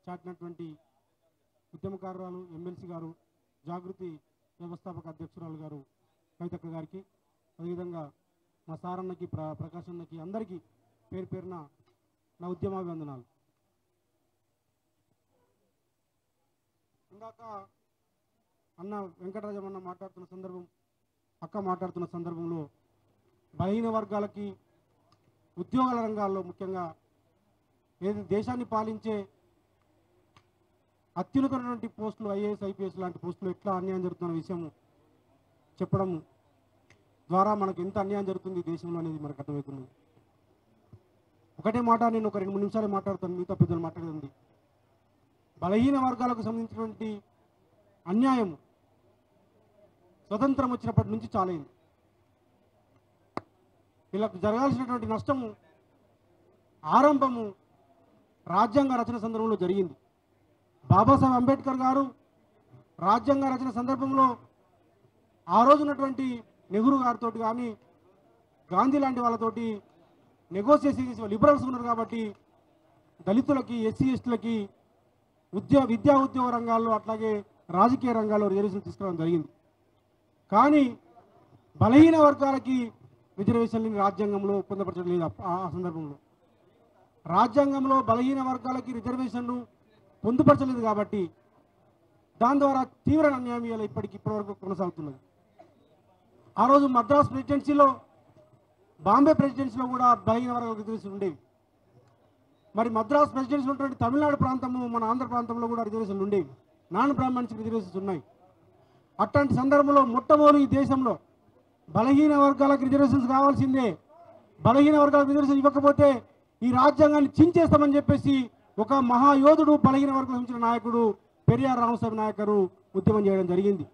చాటినటువంటి ఉద్యమకారురాలు ఎమ్మెల్సీ గారు, జాగృతి వ్యవస్థాపక అధ్యక్షురాలు గారు కవితక్క గారికి, అదేవిధంగా మా సారన్నకి, ప్రకాశన్నకి, అందరికీ పేరు పేరున నా ఉద్యమాభివందనాలు. ఇందాక అన్న వెంకటరాజమన్న మాట్లాడుతున్న సందర్భం, అక్క మాట్లాడుతున్న సందర్భంలో బలహీన వర్గాలకి ఉద్యోగాల రంగాల్లో ముఖ్యంగా ఏది దేశాన్ని పాలించే అత్యున్నతమైనటువంటి పోస్టులు, ఐఏఎస్ ఐపీఎస్ లాంటి పోస్టులు ఎట్లా అన్యాయం జరుగుతున్న విషయం చెప్పడం ద్వారా మనకు ఎంత అన్యాయం జరుగుతుంది దేశంలో అనేది మనకు అర్థమవుతుంది. ఒకటే మాట నేను ఒక 2-3 నిమిషాలు మాట్లాడుతాను, మిగతా పెద్దలు మాట్లాడుతుంది. బలహీన వర్గాలకు సంబంధించినటువంటి అన్యాయం స్వతంత్రం వచ్చినప్పటి నుంచి చాలైంది. వీళ్ళకు జరగాల్సినటువంటి నష్టము ఆరంభము రాజ్యాంగ రచన సందర్భంలో జరిగింది. బాబాసాహెబ్ అంబేద్కర్ గారు రాజ్యాంగ రచన సందర్భంలో ఆ రోజున్నటువంటి నెహ్రూ గారితో కానీ గాంధీ లాంటి వాళ్ళతోటి నెగోసియేషన్ చేసి, లిబరల్స్ ఉన్నారు కాబట్టి దళితులకి, ఎస్సీ ఎస్టీలకి విద్యా ఉద్యోగ రంగాల్లో అట్లాగే రాజకీయ రంగాల్లో రిజర్వేషన్ తీసుకురావడం జరిగింది. కానీ బలహీన వర్గాలకి రిజర్వేషన్లు రాజ్యాంగంలో పొందపరచడం లేదు. ఆ సందర్భంలో రాజ్యాంగంలో బలహీన వర్గాలకి రిజర్వేషన్లు పొందుపరచలేదు కాబట్టి దాని ద్వారా తీవ్ర అన్యాయం ఇప్పటివరకు కొనసాగుతున్నది. ఆ రోజు మద్రాస్ ప్రెసిడెన్సీలో, బాంబే ప్రెసిడెన్సీలో కూడా బలహీన వర్గాలకు రిజర్వేషన్ ఉండేవి. మరి మద్రాస్ ప్రెసిడెన్సీలో ఉన్నటువంటి తమిళనాడు ప్రాంతము, మన ఆంధ్ర ప్రాంతంలో కూడా రిజర్వేషన్లు ఉండేవి. నాన్ బ్రాహ్మణ్స్కి రిజర్వేషన్స్ ఉన్నాయి. అట్లాంటి సందర్భంలో మొట్టమొదటి ఈ దేశంలో బలహీన వర్గాలకు రిజర్వేషన్స్ కావాల్సిందే. బలహీన వర్గాలకు రిజర్వేషన్ ఇవ్వకపోతే ఈ రాజ్యాంగాన్ని చించేస్తామని చెప్పేసి ఒక మహాయోధుడు, బలహీన వర్గాలకు సంబంధించిన నాయకుడు పెరియార్ రామస్వామి నాయక్ గారు ఉద్యమం చేయడం జరిగింది.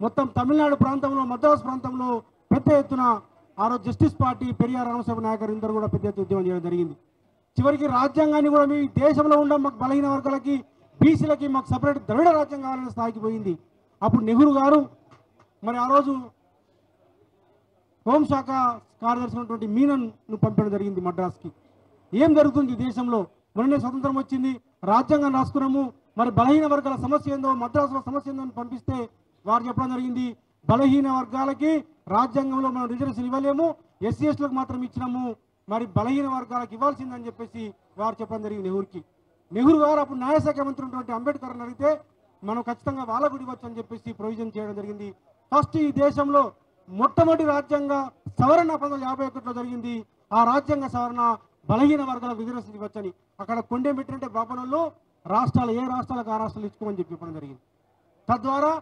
మొత్తం తమిళనాడు ప్రాంతంలో, మద్రాసు ప్రాంతంలో పెద్ద ఎత్తున ఆ రోజు జస్టిస్ పార్టీ, పెరియార్ రామస్వామి నాయక్ గారు ఇద్దరు కూడా పెద్ద ఎత్తున ఉద్యమం చేయడం జరిగింది. చివరికి రాజ్యాంగాన్ని కూడా మీ దేశంలో ఉన్న మాకు బలహీన వర్గాలకి, బీసీలకి మాకు సపరేట్ ద్రవిడ రాజ్యం కావాలనే స్థాయికి పోయింది. అప్పుడు నెహ్రూ గారు మరి ఆ రోజు హోంశాఖ కార్యదర్శి ఉన్నటువంటి మీనన్ను పంపడం జరిగింది మద్రాస్కి. ఏం జరుగుతుంది దేశంలో? మొన్నే స్వతంత్రం వచ్చింది, రాజ్యాంగం రాసుకున్నాము, మరి బలహీన వర్గాల సమస్య ఏందో, మద్రాసులో సమస్య ఏందో అని పంపిస్తే వారు చెప్పడం జరిగింది, బలహీన వర్గాలకి రాజ్యాంగంలో మనం రిజర్వేషన్ ఇవ్వలేము, ఎస్సీ ఎస్టీలకు మాత్రం ఇచ్చినాము, మరి బలహీన వర్గాలకు ఇవ్వాల్సిందని చెప్పేసి వారు చెప్పడం జరిగింది నెహ్రూకి. నెహ్రూ గారు అప్పుడు న్యాయశాఖ మంత్రి ఉన్నటువంటి అంబేద్కర్ అడిగితే మనం ఖచ్చితంగా వాళ్ళకు కూడా ఇవ్వచ్చు అని చెప్పేసి ప్రొవిజన్ చేయడం జరిగింది. ఫస్ట్ ఈ దేశంలో మొట్టమొదటి రాజ్యాంగ సవరణ 1951లో జరిగింది. ఆ రాజ్యాంగ సవరణ బలహీన వర్గాలకు రిజర్వేషన్ ఇవ్వచ్చని. అక్కడ కొండేం పెట్టినట్టే బాపనల్లో రాష్ట్రాలు, ఏ రాష్ట్రాలకు ఆ రాష్ట్రాలు ఇచ్చుకోమని చెప్పడం జరిగింది. తద్వారా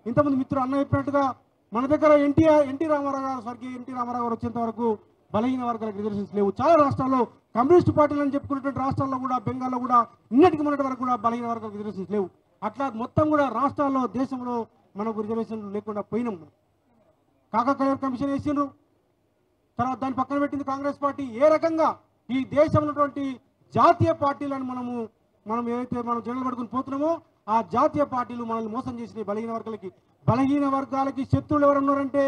ఇంతకుముందు మిత్రుడు అన్న చెప్పినట్టుగా మన దగ్గర ఎన్టీ రామారావు గారు స్వర్గీయ ఎన్టీ రామారావు గారు వచ్చేంత వరకు బలహీన వర్గాలకు రిజర్వేషన్స్ లేవు. చాలా రాష్ట్రాల్లో కమ్యూనిస్ట్ పార్టీలు అని చెప్పుకున్నటువంటి రాష్ట్రాల్లో కూడా, బెంగాల్లో కూడా నిన్నటికి మొన్నటి వరకు కూడా బలహీన వర్గాలకు రిజర్వేషన్స్ లేవు. అట్లా మొత్తం కూడా రాష్ట్రాల్లో దేశంలో మనకు రిజర్వేషన్లు లేకుండా పోయినాం. కాకా కళ్యాణ్ కమిషన్ వేసిండ్రు, తర్వాత దాన్ని పక్కన పెట్టింది కాంగ్రెస్ పార్టీ. ఏ రకంగా ఈ దేశంలో ఉన్నటువంటి జాతీయ పార్టీలను మనం ఏదైతే మనం జనరల్ పడుకుని పోతున్నామో ఆ జాతీయ పార్టీలు మనల్ని మోసం చేసినాయి. బలహీన వర్గాలకి శత్రువులు ఎవరు ఉన్నారంటే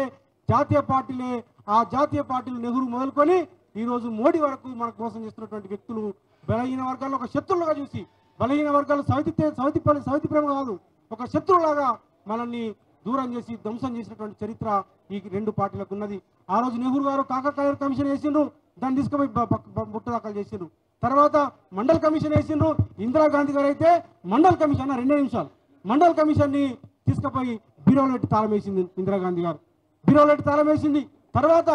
జాతీయ పార్టీలే. ఆ జాతీయ పార్టీలు నెహ్రూ మొదలుకొని ఈరోజు మోడీ వరకు మనకు మోసం చేస్తున్నటువంటి వ్యక్తులు బలహీన వర్గాలను ఒక శత్రువులుగా చూసి, బలహీన వర్గాలు సవితి ప్రేమ కాదు, ఒక శత్రువులాగా మనల్ని దూరం చేసి ధ్వంసం చేసినటువంటి చరిత్ర ఈ రెండు పార్టీలకు ఉన్నది. ఆ రోజు నెహ్రూ గారు కాకా కళ్యాణ్ కమిషన్ వేసిండ్రు, దాన్ని తీసుకుపోయి బుట్టదాఖలు చేసిండ్రు. తర్వాత మండల్ కమిషన్ వేసిండ్రు. ఇందిరాగాంధీ గారు అయితే మండల్ కమిషన్ 2 నిమిషాలు మండల్ కమిషన్ని తీసుకుపోయి బీరోలో పెట్టి తాళం వేసింది ఇందిరాగాంధీ గారు. బీరోలో పెట్టి తాళం వేసింది. తర్వాత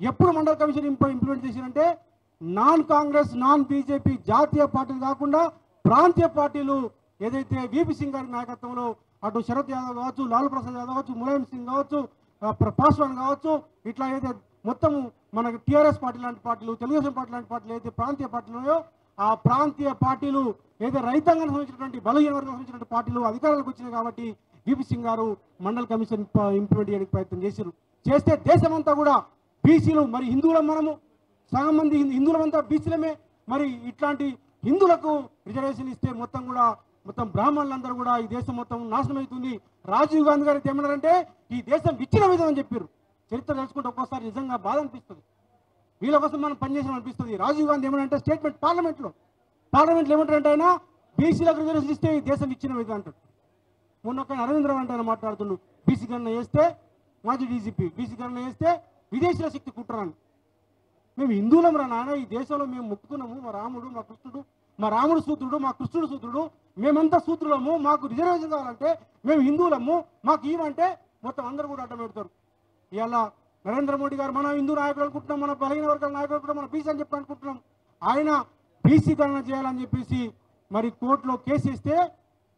ఎప్పుడు మండల్ కమిషన్ ఇంప్లిమెంట్ చేసిందంటే నాన్ కాంగ్రెస్, నాన్ బీజేపీ జాతీయ పార్టీలు కాకుండా ప్రాంతీయ పార్టీలు ఏదైతే వీపీ సింగ్ గారి నాయకత్వంలో అటు శరద్ యాదవ్ కావచ్చు, లాలూ ప్రసాద్ యాదవ్ కావచ్చు, ములాయం సింగ్ కావచ్చు, పాస్వాన్ కావచ్చు, ఇట్లా అయితే మొత్తం మనకి టీఆర్ఎస్ పార్టీ లాంటి పార్టీలు, తెలుగుదేశం పార్టీ లాంటి పార్టీలు అయితే ప్రాంతీయ పార్టీలు ఉన్నాయో ఆ ప్రాంతీయ పార్టీలు ఏదైతే రైతాంగానికి సంబంధించినటువంటి బలహీన వర్గానికి సంబంధించినటువంటి పార్టీలు అధికారాలకు వచ్చినాయి. కాబట్టి వీపీ సింగ్ గారు మండల్ కమిషన్ ఇంప్లిమెంట్ చేయడానికి ప్రయత్నం చేశారు. చేస్తే దేశమంతా కూడా బీసీలు, మరి హిందువులం, మనము సగం మంది హిందువులమంతా బీసీలమే. మరి ఇట్లాంటి హిందువులకు రిజర్వేషన్ ఇస్తే మొత్తం బ్రాహ్మణులందరూ కూడా ఈ దేశం మొత్తం నాశనం అవుతుంది. రాజీవ్ గాంధీ గారు ఏమన్నారంటే ఈ దేశం విచ్చిన విధం అని చెప్పారు. చరిత్ర తెలుసుకుంటే ఒక్కోసారి నిజంగా బాధ అనిపిస్తుంది, వీళ్ళ కోసం మనం పనిచేసాం అనిపిస్తుంది. రాజీవ్ గాంధీ ఏమన్నారంటే స్టేట్మెంట్ పార్లమెంట్లో ఏమంటారంటే ఆయన బీసీలకు రిజర్వేషన్ ఇస్తే ఈ దేశం ఇచ్చిన విధం అంటాడు. మొన్న ఒక అరవింద్రావు అంటే ఆయన మాట్లాడుతుండు, బీసీ గణన చేస్తే మాజీ డీజీపీ బీసీ గణన చేస్తే విదేశీల శక్తి కుట్రాను. మేము హిందువులం రా నాన్న, ఈ దేశంలో మేము మొక్కుతున్నాము, మా రాముడు మా కృష్ణుడు, మా రాముడు సూత్రుడు, మా కృష్ణుడు సూత్రుడు, మేమంతా సూత్రులము, మాకు రిజర్వేషన్ కావాలంటే మేము హిందువులము, మాకు ఏమంటే మొత్తం అందరూ కూడా అడ్డం పెడతారు. ఇవాళ నరేంద్ర మోడీ గారు మన హిందూ నాయకులు అనుకుంటున్నాం, మన బలహీన వర్గాల నాయకులు అనుకుంటున్నాం, మన బీసీ అని చెప్పి అనుకుంటున్నాం. ఆయన బీసీ గణన చేయాలని చెప్పేసి మరి కోర్టులో కేసు ఇస్తే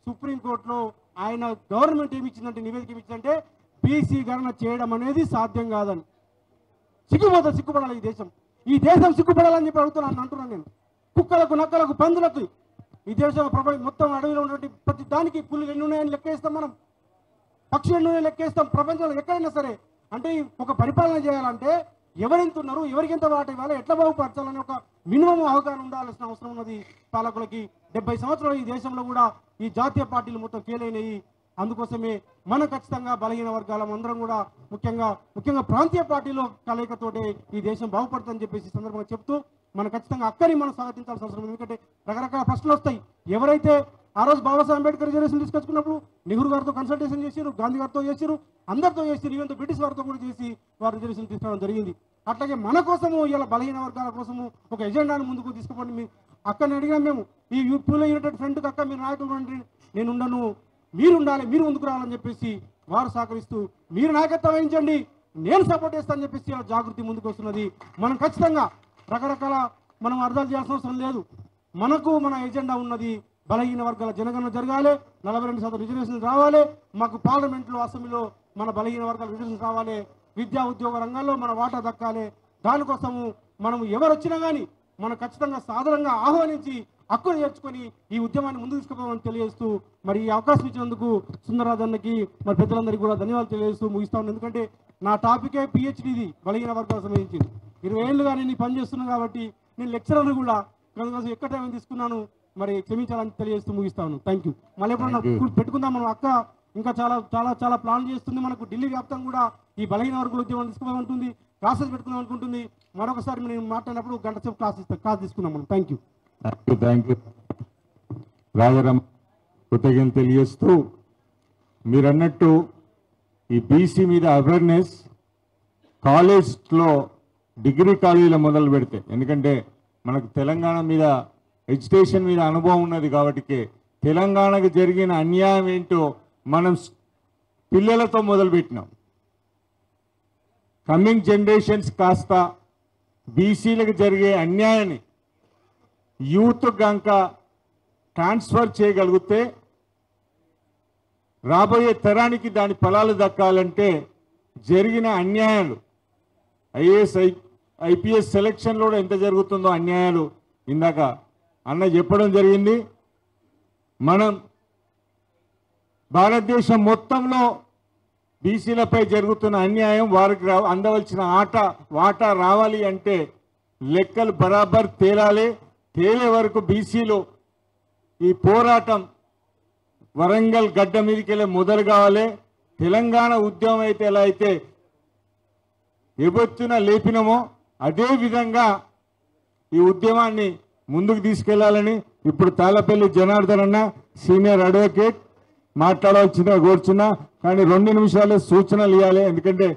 సుప్రీంకోర్టులో ఆయన గవర్నమెంట్ ఏమి ఇచ్చిందంటే, నివేదిక ఏమిచ్చిందంటే బీసీ గణన చేయడం అనేది సాధ్యం కాదని. సిగ్గుపడాలి ఈ దేశం సిగ్గుపడాలని చెప్పి అంటున్నాను నేను. కుక్కలకు, నక్కలకు, పందులకు ఈ దేశం మొత్తం అడవిలో ఉన్నటువంటి ప్రతి దానికి పుల్లు ఎన్ని ఉన్నాయని లెక్కేస్తాం, మనం పక్షులు ఎన్ని ఉన్నాయని లెక్కేస్తాం. ప్రపంచంలో ఎక్కడైనా సరే అంటే ఒక పరిపాలన చేయాలంటే ఎవరెంత ఉన్నారు, ఎవరికి ఎంత వాట ఇవ్వాలి, ఎట్లా బాగుపరచాలని ఒక మినిమం అవగాహన ఉండాల్సిన అవసరం ఉన్నది పాలకులకి. 70 సంవత్సరాలు ఈ దేశంలో కూడా ఈ జాతీయ పార్టీలు మొత్తం ఫెయిల్ అయినాయి. అందుకోసమే మనం ఖచ్చితంగా బలహీన వర్గాలం అందరం కూడా ముఖ్యంగా ప్రాంతీయ పార్టీలో కలయికతోటే ఈ దేశం బాగుపడుతుందని చెప్పేసి సందర్భంగా చెప్తూ మనం ఖచ్చితంగా అక్కడిని మనం స్వాగతించాల్సిన అవసరం ఉంది. ఎందుకంటే రకరకాల ప్రశ్నలు వస్తాయి. ఎవరైతే ఆ రోజు బాబాసాహెబ్ అంబేద్కర్ రిజర్వేషన్ తీసుకొచ్చుకున్నప్పుడు నెహ్రూ గారితో కన్సల్టేషన్ చేశారు, గాంధీ గారితో చేశారు, అందరితో చేశారు, ఈవెన్ బ్రిటిష్ వారితో కూడా చేసి వారు రిజర్వేషన్ తీసుకోవడం జరిగింది. అట్లాగే మన కోసము ఇలా బలహీన వర్గాల కోసము ఒక ఎజెండాను ముందుకు తీసుకుపోండి. అక్కడిని అడిగినాం మేము, ఈ యూపీలో యూనైటెడ్ ఫ్రంట్కి అక్క మీరు నాయకులు రండి, నేను ఉండను, మీరు ఉండాలి, మీరు ముందుకు రావాలని చెప్పేసి వారు సహకరిస్తూ మీరు నాయకత్వం వహించండి, నేను సపోర్ట్ చేస్తానని చెప్పేసి ఇలా జాగృతి ముందుకు వస్తున్నది. మనం ఖచ్చితంగా రకరకాల మనం అర్థాలు చేయాల్సిన అవసరం లేదు. మన ఎజెండా ఉన్నది, బలహీన వర్గాల జనగణన జరగాలి, 42% రిజర్వేషన్ రావాలి, మాకు పార్లమెంట్లో అసెంబ్లీలో మన బలహీన వర్గాల రిజర్వేషన్ రావాలి, విద్యా ఉద్యోగ రంగాల్లో మన వాటా దక్కాలి. దానికోసము మనం ఎవరు వచ్చినా కానీ మనం ఖచ్చితంగా సాధారణంగా ఆహ్వానించి హక్కును చేర్చుకొని ఈ ఉద్యమాన్ని ముందుకు తీసుకుపోవాలని తెలియజేస్తూ మరి ఈ అవకాశం ఇచ్చినందుకు సుందరరాజు అన్నకి మరి పెద్దలందరికీ కూడా ధన్యవాదాలు తెలియజేస్తూ ముగిస్తాను. ఎందుకంటే నా టాపికే పిహెచ్డిది బలహీన వర్గాలకు సంబంధించింది. 20 ఏళ్ళుగా నేను పని చేస్తున్నాను కాబట్టి నేను లెక్చరర్ను కూడా అందుకోసం ఎక్కడ టైం తీసుకున్నాను, మరి క్షమించాలని తెలియజేస్తూ ముగిస్తాను. Thank you. మళ్ళీ ఎప్పుడన్నా పెట్టుకుందాం. మనం అక్క ఇంకా చాలా చాలా చాలా ప్లాన్ చేస్తుంది. మనకు ఢిల్లీ వ్యాప్తంగా కూడా ఈ బలహీన వర్గాల ఉద్యమం తీసుకోవాలనుకుంటుంది, క్లాసెస్ పెట్టుకుందాం అనుకుంటుంది. మరొకసారి నేను మాట్లాడినప్పుడు గంట సేపు క్లాస్ తీసుకుందాం మనం. Thank you. రాజారాం కృతజ్ఞతలు తెలియజేస్తూ మీరు అన్నట్టు ఈ బీసీ మీద అవేర్నెస్ కాలేజ్లో డిగ్రీ కాలేజీలో మొదలు పెడితే, ఎందుకంటే మనకు తెలంగాణ మీద ఎడ్యుకేషన్ మీద అనుభవం ఉన్నది కాబట్టి తెలంగాణకు జరిగిన అన్యాయం ఏంటో మనం పిల్లలతో మొదలుపెట్టినాం. కమింగ్ జనరేషన్స్ కాస్త బీసీలకు జరిగే అన్యాయాన్ని యూత్ గంక ట్రాన్స్ఫర్ చేయగలిగితే రాబోయే తరానికి దాని ఫలాలు దక్కాలంటే జరిగిన అన్యాయాలు ఐఏఎస్ ఐపీఎస్ సెలక్షన్లో కూడా ఎంత జరుగుతుందో అన్యాయాలు ఇందాక అన్న చెప్పడం జరిగింది. మనం భారతదేశం మొత్తంలో బీసీలపై జరుగుతున్న అన్యాయం వారికి అందవలసిన వాటా రావాలి అంటే లెక్కలు బరాబర్ తేలాలి. తేలే వరకు బీసీలు ఈ పోరాటం వరంగల్ గడ్డ మీదకి వెళ్ళి మొదలు కావాలి. తెలంగాణ ఉద్యమం అయితే ఎలా అయితే ఎబొత్తున లేపినమో అదే విధంగా ఈ ఉద్యమాన్ని ముందుకు తీసుకెళ్లాలని ఇప్పుడు తాళపల్లి జనార్దన్ అన్న సీనియర్ అడ్వకేట్ మాట్లాడవలసిందిగా కోరుచున్నా. కానీ 2 నిమిషాలే సూచనలు ఇవ్వాలి, ఎందుకంటే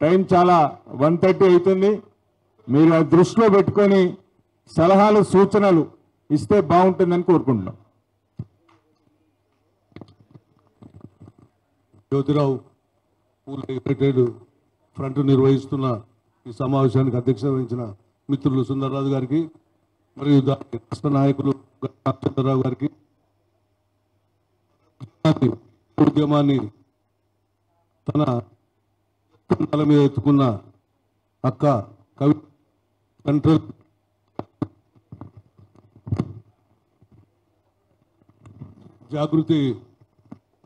టైం చాలా 1:30 అవుతుంది. మీరు ఆ దృష్టిలో పెట్టుకొని సలహాలు సూచనలు ఇస్తే బాగుంటుందని కోరుకుంటున్నాం. జ్యోతిరావు పూలే యునైటెడ్ ఫ్రంట్ నిర్వహిస్తున్న ఈ సమావేశానికి అధ్యక్షత వహించిన మిత్రులు సుందర్రాజు గారికి మరియు రాష్ట్ర నాయకులు చంద్రరావు గారికి, ఉద్యమాన్ని తన తల మీద ఎత్తుకున్న అక్క కవి సెంట్రల్ జాగృతి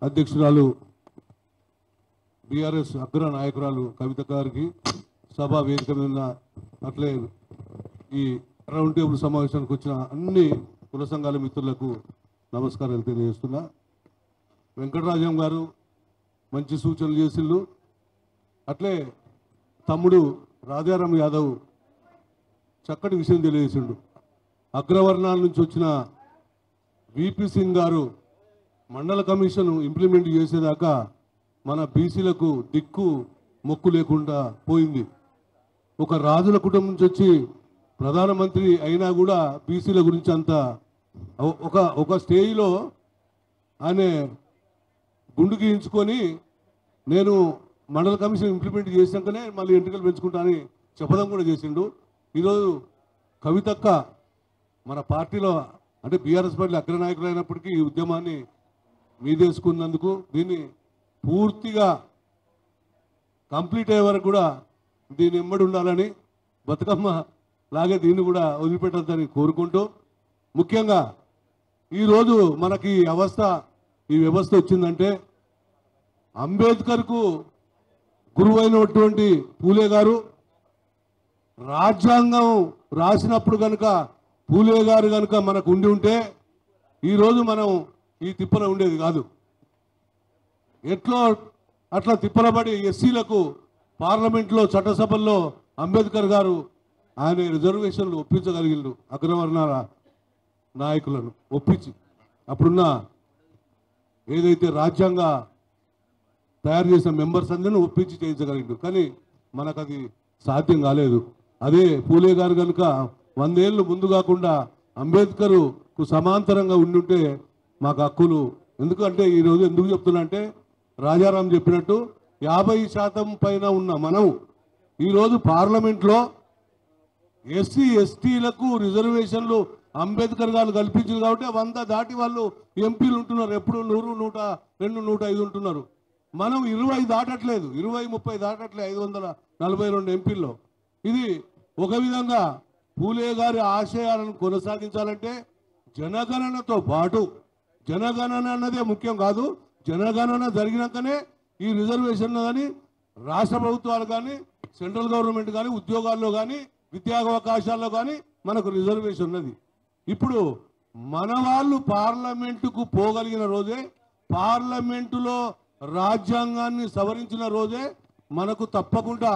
అధ్యక్షురాలు బీఆర్ఎస్ అగ్ర నాయకురాలు కవిత గారికి, సభా వేదిక మీద ఉన్న అట్లే ఈ రౌండ్ టేబుల్ సమావేశానికి వచ్చిన అన్ని కుల సంఘాల మిత్రులకు నమస్కారాలు తెలియజేస్తున్నా. వెంకటరాజం గారు మంచి సూచనలు చేసిండు. అట్లే తమ్ముడు రాజారాం యాదవ్ చక్కటి విషయం తెలియజేసిండు. అగ్రవర్ణాల నుంచి వచ్చిన విపి సింగ్ గారు మండల కమిషన్ ఇంప్లిమెంట్ చేసేదాకా మన బీసీలకు దిక్కు మొక్కు లేకుండా పోయింది. ఒక రాజుల కుటుంబం నుంచి వచ్చి ప్రధానమంత్రి అయినా కూడా బీసీల గురించి అంత ఒక స్టేజ్లో ఆయన గుండు గీయించుకొని నేను మండల కమిషన్ ఇంప్లిమెంట్ చేసినాకనే మళ్ళీ ఎంట్రికలు పెంచుకుంటా అని చెప్పడం కూడా చేసిండు. ఈరోజు కవితక్క మన పార్టీలో అంటే బీఆర్ఎస్ పార్టీ అగ్రనాయకులు అయినప్పటికీ ఈ ఉద్యమాన్ని మీదేసుకున్నందుకు దీన్ని పూర్తిగా కంప్లీట్ అయ్యే వరకు కూడా దీన్ని ఎమ్మడి ఉండాలని, బతుకమ్మ లాగే దీన్ని కూడా వదిలిపెట్టద్దని కోరుకుంటూ, ముఖ్యంగా ఈరోజు మనకి ఈ వ్యవస్థ వచ్చిందంటే అంబేద్కర్కు గురువైనటువంటి పూలే గారు రాజ్యాంగం రాసినప్పుడు కనుక పూలే గారు కనుక మనకు ఉండి ఉంటే ఈరోజు మనం ఈ తిప్పన ఉండేది కాదు. ఎట్లో అట్లా తిప్పలబడి ఎస్సీలకు పార్లమెంట్లో చట్టసభల్లో అంబేద్కర్ గారు ఆయన రిజర్వేషన్లు ఒప్పించగలిగిండు. అగ్రవర్ణాల నాయకులను ఒప్పించి అప్పుడున్న ఏదైతే రాజ్యాంగ తయారు చేసిన మెంబర్స్ అందరినీ ఒప్పించి చేయించగలిగిండు. కానీ మనకు అది సాధ్యం కాలేదు. అదే పూలే గారు కనుక 100 ఏళ్ళు ముందు కాకుండా అంబేద్కర్కు సమాంతరంగా ఉండుంటే మాకు హక్కులు, ఎందుకంటే ఈరోజు ఎందుకు చెప్తున్నా అంటే రాజారాం చెప్పినట్టు 50% పైన ఉన్న మనం ఈరోజు పార్లమెంట్లో ఎస్సీ ఎస్టీలకు రిజర్వేషన్లు అంబేద్కర్ గారు కల్పించారు కాబట్టి 100 దాటి వాళ్ళు ఎంపీలు ఉంటున్నారు. ఎప్పుడు 100, 102, 105 ఉంటున్నారు. మనం 20 దాటట్లేదు, 20, 30 దాటట్లేదు 542 ఎంపీల్లో. ఇది ఒక విధంగా పూలే గారి ఆశయాలను కొనసాగించాలంటే జనగణనతో పాటు, జనగణన అన్నదే ముఖ్యం కాదు, జనగణన జరిగినాకనే ఈ రిజర్వేషన్ కానీ రాష్ట్ర ప్రభుత్వాలు కానీ సెంట్రల్ గవర్నమెంట్ కానీ ఉద్యోగాల్లో కానీ విద్యావకాశాల్లో కానీ మనకు రిజర్వేషన్ ఉన్నది. ఇప్పుడు మన వాళ్ళు పార్లమెంటుకు పోగలిగిన రోజే, పార్లమెంటులో రాజ్యాంగాన్ని సవరించిన రోజే మనకు తప్పకుండా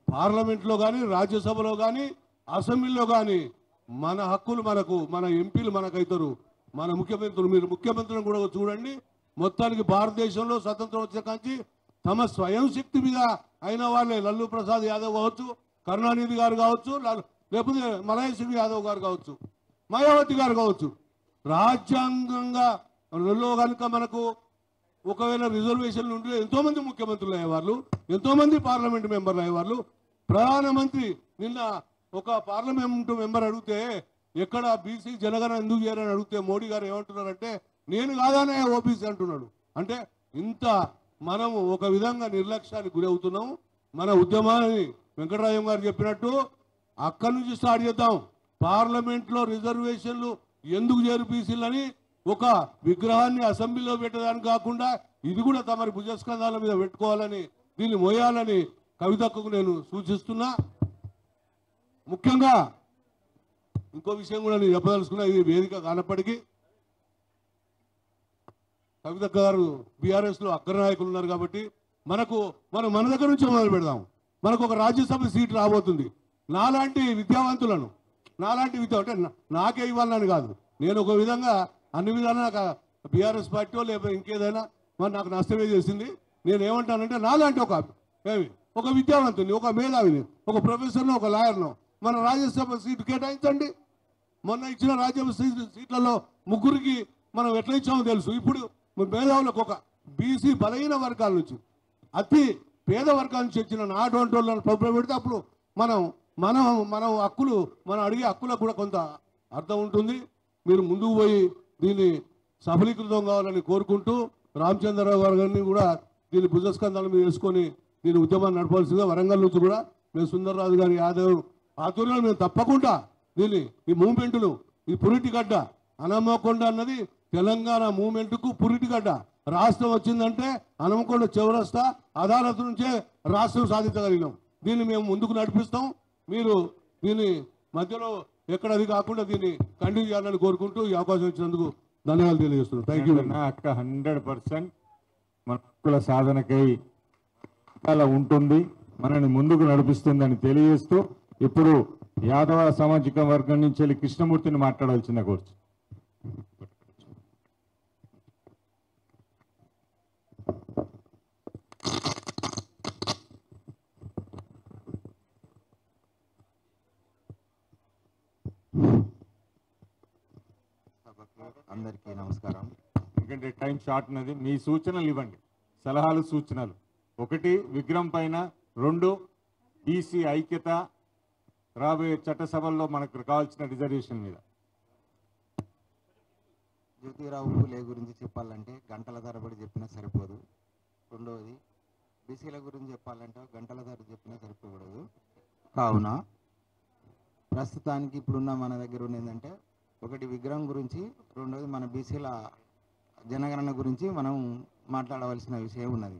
పార్లమెంట్లో కానీ రాజ్యసభలో కానీ అసెంబ్లీలో కానీ మన హక్కులు మనకు, మన ఎంపీలు మనకైతారు, మన ముఖ్యమంత్రులు. మీరు ముఖ్యమంత్రులను కూడా చూడండి, మొత్తానికి భారతదేశంలో స్వతంత్రం వచ్చే కాంచి తమ స్వయం శక్తి మీద అయిన వాళ్ళే. లల్లు ప్రసాద్ యాదవ్ కావచ్చు, కరుణానిధి గారు కావచ్చు, లేకపోతే మలయ సింగ్ యాదవ్ గారు కావచ్చు, మాయావతి గారు కావచ్చు. రాజ్యాంగంగా కనుక మనకు ఒకవేళ రిజర్వేషన్లు ఉంటే ఎంతోమంది ముఖ్యమంత్రులు అయ్యేవాళ్ళు, ఎంతోమంది పార్లమెంట్ మెంబర్లు అయ్యేవాళ్ళు. ప్రధానమంత్రి నిన్న ఒక పార్లమెంట్ మెంబర్ అడిగితే ఎక్కడ బీసీ జనగణన ఎందుకు చేయాలని అడిగితే మోడీ గారు ఏమంటున్నారంటే నేను కాదానే ఓబీసీ అంటున్నాడు. అంటే ఇంత మనము ఒక విధంగా నిర్లక్ష్యానికి గురి అవుతున్నాము. మన ఉద్యమాన్ని వెంకటరాయం గారు చెప్పినట్టు అక్కడి నుంచి స్టార్ట్ చేద్దాం. పార్లమెంట్లో రిజర్వేషన్లు ఎందుకు చేరు బీసీలని ఒక విగ్రహాన్ని అసెంబ్లీలో పెట్టడానికి కాకుండా ఇది కూడా తమరి భుజస్కంధాల మీద పెట్టుకోవాలని, దీన్ని మోయాలని కవితకు నేను సూచిస్తున్నా. ముఖ్యంగా ఇంకో విషయం కూడా నేను చెప్పదలుచుకున్నా, ఇది వేదిక కానప్పటికీ కవితక్క గారు బీఆర్ఎస్లో అగ్రనాయకులు ఉన్నారు కాబట్టి మనం మన దగ్గర నుంచి మొదలు పెడదాం. మనకు ఒక రాజ్యసభ సీట్ రాబోతుంది. నాలాంటి విద్యావంతులను అంటే నాకే ఇవ్వాలని కాదు, నేను ఒక విధంగా అన్ని విధాలా నాకు బీఆర్ఎస్ పార్టీ లేకపోతే ఇంకేదైనా మరి నాకు నష్టమే చేసింది. నేను ఏమంటానంటే నాలాంటి ఒక విద్యావంతుని, ఒక మేధావిని, ఒక ప్రొఫెసర్ను, ఒక లాయర్ను మన రాజ్యసభ సీటు కేటాయించండి. మొన్న ఇచ్చిన రాజ్యసభ సీట్లలో ముగ్గురికి మనం ఎట్లా ఇచ్చామో తెలుసు. ఇప్పుడు మేధావులకు ఒక బీసీ బలహీన వర్గాల నుంచి, అతి పేద వర్గాల నుంచి వచ్చిన నాటువంటి వాళ్ళని ప్రభుత్వం పెడితే అప్పుడు మనం హక్కులు మనం అడిగే హక్కులకు కూడా కొంత అర్థం ఉంటుంది. మీరు ముందుకు పోయి దీన్ని సఫలీకృతం కావాలని కోరుకుంటూ రామచంద్రరావు గారిని కూడా దీన్ని భుజస్కంధాల మీద వేసుకొని దీని ఉద్యమాన్ని నడపాల్సిందిగా వరంగల్ నుంచి కూడా మేము సుందర్రాజు గారి యాదవ్ ఆధ్వర్యంలో మేము తప్పకుండా దీన్ని ఈ మూవ్మెంట్ను ఈ పురిటిగడ్డ హనుమకొండ అన్నది తెలంగాణ మూవ్మెంట్కు పురిటిగడ్డ. రాష్ట్రం వచ్చిందంటే హనుమకొండ చౌరస్తా అదాలత్ నుంచే రాష్ట్రం సాధించగలిగినాం. దీన్ని మేము ముందుకు నడిపిస్తాం. మీరు దీన్ని మధ్యలో ఎక్కడది కాకుండా దీన్ని కంటిన్యూ చేయాలని కోరుకుంటూ ఈ అవకాశం ఇచ్చినందుకు ధన్యవాదాలు తెలియజేస్తున్నాను. Thank you. అక్క 100% మన హక్కుల సాధనకై అలా ఉంటుంది, మనని ముందుకు నడిపిస్తుందని తెలియజేస్తూ ఇప్పుడు యాదవ సామాజిక వర్గం నుంచి వెళ్ళి కృష్ణమూర్తిని మాట్లాడాల్సిన కోర్చు. అందరికీ నమస్కారం. ఎందుకంటే టైం షార్ట్ ఉన్నది. మీ సూచనలు ఇవ్వండి, సలహాలు సూచనలు. 1 విగ్రహం పైన, 2 బీసీ ఐక్యత, రాబోయే చట్టసభల్లో మనకు కావాల్సిన రిజర్వేషన్ మీద. జ్యోతిరావు పూలే గురించి చెప్పాలంటే గంటల తరబడి చెప్పినా సరిపోదు. రెండవది బీసీల గురించి చెప్పాలంటే గంటల తరబడి చెప్పినా సరిపోకూడదు. కావున ప్రస్తుతానికి ఇప్పుడున్న మన దగ్గర ఉన్నదంటే 1 విగ్రహం గురించి, రెండవది మన బీసీల జనగణన గురించి మనం మాట్లాడవలసిన విషయం ఉన్నది.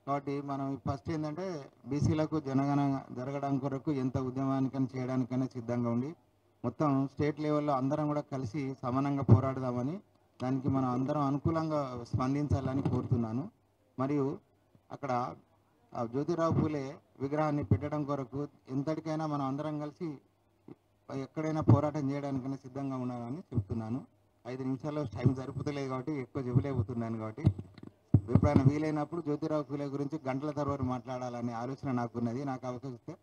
కాబట్టి మనం ఫస్ట్ ఏంటంటే బీసీలకు జనగణన జరగడం కొరకు ఎంత ఉద్యమానికైనా చేయడానికైనా సిద్ధంగా ఉండి మొత్తం స్టేట్ లెవెల్లో అందరం కూడా కలిసి సమానంగా పోరాడదామని, దానికి మనం అందరం అనుకూలంగా స్పందించాలని కోరుతున్నాను. మరియు అక్కడ జ్యోతిరావు పూలే విగ్రహాన్ని పెట్టడం కొరకు ఎంతటికైనా మనం అందరం కలిసి ఎక్కడైనా పోరాటం చేయడానికైనా సిద్ధంగా ఉండాలని చెప్తున్నాను. 5 నిమిషాల్లో టైం సరిపోతలేదు కాబట్టి ఎక్కువ చెప్పలేకపోతున్నాను. కాబట్టి ఎప్పుడైనా వీలైనప్పుడు జ్యోతిరావు పూలే గురించి గంటల తరబడి మాట్లాడాలనే ఆలోచన నాకున్నది. నాకు అవకాశం ఇస్తే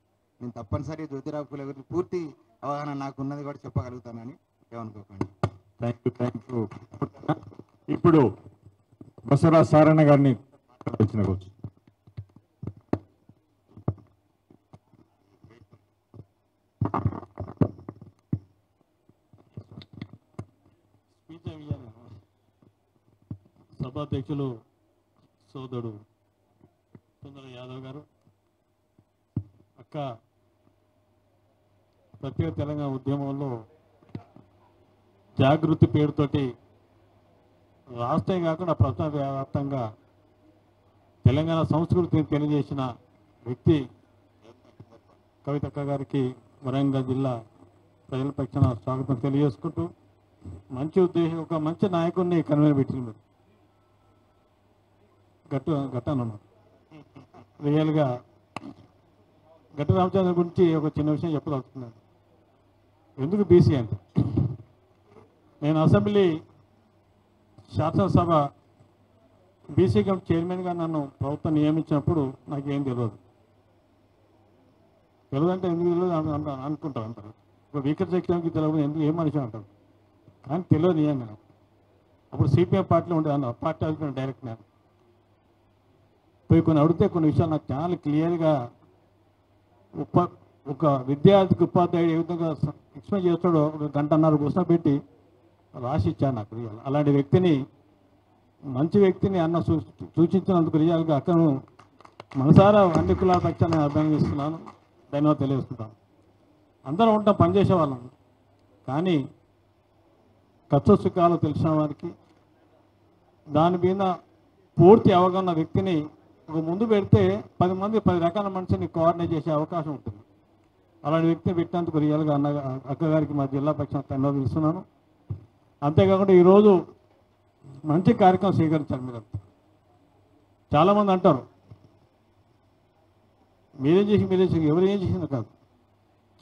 నేను తప్పనిసరిగా జ్యోతిరావు పూలే గురించి పూర్తి అవగాహన నాకున్నది కూడా చెప్పగలుగుతానని ఏమనుకోకండి. Thank you. ఇప్పుడు బసవరాజ్ సారన్న గారిని వచ్చిన కోర్చు. సభాధ్యక్షులు సోదరుడు సుందర యాదవ్ గారు, అక్క ప్రత్యేక తెలంగాణ ఉద్యమంలో జాగృతి పేరుతోటి రాష్ట్రం కాకుండా ప్రపంచవ్యాప్తంగా తెలంగాణ సంస్కృతిని తెలియజేసిన వ్యక్తి కవితక్క గారికి వరంగల్ జిల్లా ప్రజల పక్షాన స్వాగతం తెలియజేసుకుంటూ, మంచి ఉద్దేశం, ఒక మంచి నాయకుడిని కన్వీనర్ పెట్టింది. గట్టను రియల్గా గట్ట రామచంద్ర గురించి ఒక చిన్న విషయం చెప్పదలుచుకున్నాను. ఎందుకు బీసీ అంటే, నేను అసెంబ్లీ శాసనసభ బీసీ కమిటీ చైర్మన్గా నన్ను ప్రభుత్వం నియమించినప్పుడు నాకేం తెలియదు అంటే ఎందుకు తెలియదు అనుకుంటారు అంటారు. ఒక వీకర్ సెక్షన్కి తెలియదు ఎందుకు ఏం మనిషి అంటారు, కానీ తెలియదు నిజంగా. అప్పుడు సిపిఎం పార్టీలో ఉండేదాన్ని, పార్టీ అధికారం డైరెక్ట్ నేను పోయి కొన్ని అడిగితే కొన్ని విషయాలు నాకు చాలా క్లియర్గా ఒక విద్యార్థికి ఉపాధ్యాయుడు ఏ విధంగా ఎక్స్ప్లెయిన్ చేస్తాడో 1 గంటన్నర కూర్చొని పెట్టి రాసి ఇచ్చాను నాకు. అలాంటి వ్యక్తిని మంచి వ్యక్తిని అన్న సూచించినందుకు రియాల్గా అక్కను మనసారా అన్ని కులాల పక్షాన్ని అభినందిస్తున్నాను, ధన్యవాదాలు తెలియజేస్తున్నాను. అందరం ఉంటాం, పనిచేసే వాళ్ళం. కానీ కష్ట సుఖాలు తెలిసిన వారికి దాని మీద పూర్తి అవగాహన వ్యక్తిని ఒక ముందు పెడితే 10 మంది 10 రకాల మనిషిని కోఆర్డినేట్ చేసే అవకాశం ఉంటుంది. అలాంటి వ్యక్తిని పెట్టినందుకు రియల్గా అక్కగారికి మా జిల్లా పక్షాన్ని ధన్యవాదాలు ఇస్తున్నాను. అంతేకాకుండా ఈరోజు మంచి కార్యక్రమం స్వీకరించారు మీరు. చాలామంది అంటారు మీరేం చేసి ఎవరు ఏం చేసిందో కాదు,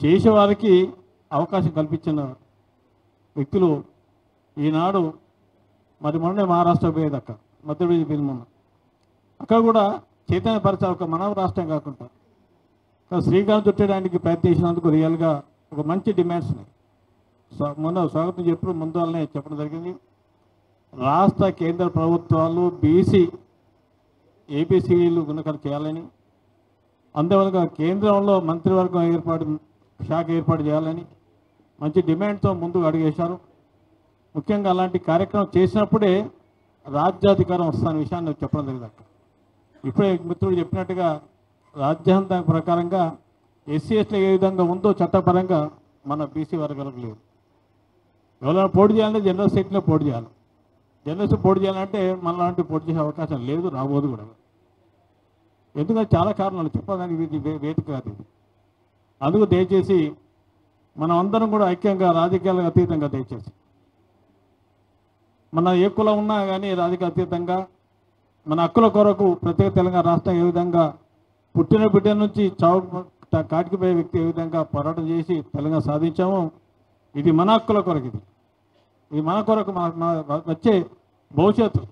చేసేవారికి అవకాశం కల్పించిన వ్యక్తులు ఈనాడు. మరి మొన్నే మహారాష్ట్ర పోయేది, అక్క మధ్యప్రదేశ్ పోయింది మొన్న. అక్కడ కూడా చైతన్యపరచాలి, ఒక మన రాష్ట్రం కాకుండా శ్రీకాంత్ చుట్టడానికి ప్రయత్నించినందుకు రియల్గా ఒక మంచి డిమాండ్స్ ఉన్నాయి. మొన్న స్వాగతం చెప్పిన ముందు వల్లనే చెప్పడం జరిగింది. రాష్ట్ర కేంద్ర ప్రభుత్వాలు బీసీ ఏపీసీలు గుణకలు చేయాలని, అందువల్ల కేంద్రంలో మంత్రివర్గం శాఖ ఏర్పాటు చేయాలని మంచి డిమాండ్తో ముందుకు అడిగేశారు. ముఖ్యంగా అలాంటి కార్యక్రమం చేసినప్పుడే రాజ్యాధికారం వస్తున్న విషయాన్ని చెప్పడం జరిగింది. ఇప్పుడే మిత్రుడు చెప్పినట్టుగా రాజ్యాంగం ప్రకారంగా ఎస్సీ ఎస్టీ ఏ విధంగా ఉందో చట్టపరంగా మన బీసీ వర్గాలకు లేదు. ఎవరైనా పోటీ చేయాలంటే జనరల్ సీట్లో పోటీ చేయాలి. జనరల్ సీట్ పోటీ చేయాలంటే మన లాంటి పోటీ చేసే అవకాశం లేదు, రాబోదు కూడా. ఎందుకంటే చాలా కారణాలు చెప్పడానికి ఇది వేదిక కాదు ఇది. అందుకు దయచేసి మనం అందరం కూడా ఐక్యంగా రాజకీయాలకు అతీతంగా దయచేసి మన ఏ కులం ఉన్నా కానీ రాజకీయ అతీతంగా మన హక్కుల కొరకు ప్రత్యేక తెలంగాణ రాష్ట్రం ఏ విధంగా పుట్టిన బిడ్డ నుంచి చావు కాటికి పోయే వ్యక్తి ఏ విధంగా పోరాటం చేసి తెలంగాణ సాధించామో, ఇది మన హక్కుల కొరకు, ఇది మన కొరకు, మన వచ్చే భవిష్యత్తు,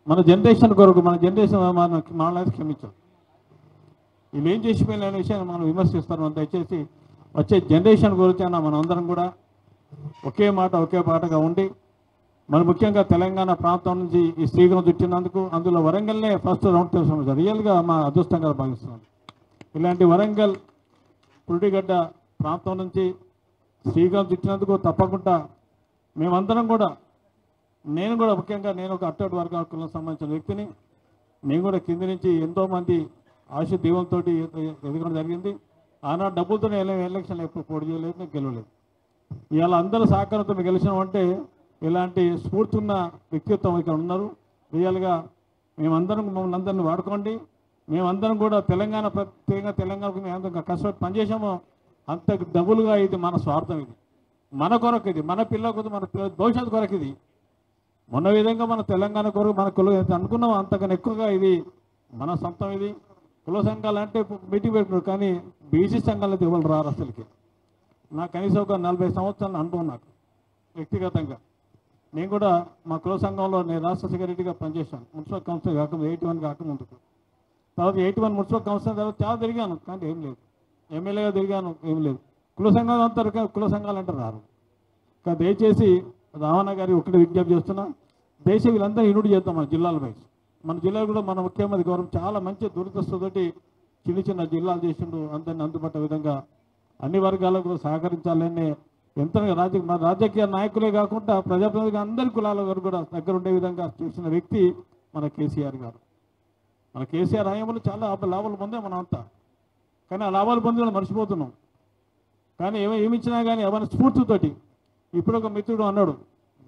మన జనరేషన్ కొరకు, మన జనరేషన్ మనల్ని క్షమించాం. వీళ్ళు ఏం చేసిపోయిన విషయాన్ని మనం విమర్శిస్తాం. దయచేసి వచ్చే జనరేషన్ గురించి అయినా మనం అందరం కూడా ఒకే మాట ఒకే పాటగా ఉండి, మన ముఖ్యంగా తెలంగాణ ప్రాంతం నుంచి ఈ శ్రీకాంత్ చుట్టినందుకు, అందులో వరంగల్నే ఫస్ట్ రౌండ్ తెలుసు, రియల్గా మా అదృష్టంగా భావిస్తున్నాను. ఇలాంటి వరంగల్ పురిటిగడ్డ ప్రాంతం నుంచి శ్రీకాంత్ చుట్టినందుకు తప్పకుండా మేమందరం కూడా, నేను కూడా ముఖ్యంగా నేను ఒక అట్టడి వర్గాలకు సంబంధించిన వ్యక్తిని, నేను కూడా కింది నుంచి ఎంతోమంది ఆశ దీవంతో ఎదగడం జరిగింది. ఆనాడు డబ్బులతో ఎలక్షన్ ఎప్పుడు పోటీ చేయలేదు, గెలవలేదు. ఇవాళ అందరూ సహకారంతో మేము గెలిచినామంటే ఇలాంటి స్ఫూర్తి ఉన్న వ్యక్తిత్వం ఇక్కడ ఉన్నారు. రియల్గా మేమందరం మమ్మల్ని అందరినీ వాడుకోండి. మేమందరం కూడా ప్రత్యేకంగా తెలంగాణకు మేము ఎంత కష్టపడి పనిచేసామో అంత డబ్బులుగా ఇది మన స్వార్థం, ఇది మన కొరకు, ఇది మన పిల్లలకు, మన భవిష్యత్తు కొరకు. ఇది మొన్న విధంగా మన తెలంగాణ కొరకు మన కులం ఎంత అనుకున్నామో అంతకన్నా ఎక్కువగా ఇది మన సొంతం. ఇది కుల సంఘాలు అంటే మీటింగ్ పెట్టుకున్నారు, కానీ బీసీ సంఘాలు అయితే ఎవరు రారు అసలుకి. నాకు కనీసం ఒక 40 సంవత్సరాలు అనుభవం నాకు వ్యక్తిగతంగా. నేను కూడా మా కుల సంఘంలో నేను రాష్ట్ర సెక్రటరీగా పనిచేశాను, మున్సిపల్ కౌన్సిల్ కాకముందు 81 కాకముందుకు. తర్వాత 81 మున్సిపల్ కౌన్సిల్ తర్వాత చాలా తిరిగాను, కానీ ఏం లేదు. ఎమ్మెల్యేగా తిరిగాను, ఏం లేదు. కుల సంఘాలు అంటారు, కుల సంఘాలు అంటే రారు. కానీ దయచేసి రావణ గారి ఒకటి విజ్ఞప్తి చేస్తున్నా, దయచేసి వీళ్ళందరూ యూనిట్ చేద్దాం మన జిల్లాల వైపు. మన జిల్లాలో కూడా మన ముఖ్యమంత్రి గౌరవం చాలా మంచి దురదృష్టతోటి చిన్న జిల్లాలు చేసిండు. అందరినీ అందుబట్ట విధంగా అన్ని వర్గాలకు కూడా సహకరించాలని ఎంత రాజకీయ నాయకులే కాకుండా ప్రజాప్రతినిధులుగా అందరి కులాల వరకు కూడా దగ్గర ఉండే విధంగా చేసిన వ్యక్తి మన కేసీఆర్ గారు. మన కేసీఆర్ హయాంలో చాలా లాభాలు పొందే మనం అంతా, కానీ ఆ లాభాలు పొంది మనం మర్చిపోతున్నాం. కానీ ఏమి ఇచ్చినా కానీ ఎవరి స్ఫూర్తితోటి. ఇప్పుడు ఒక మిత్రుడు అన్నాడు,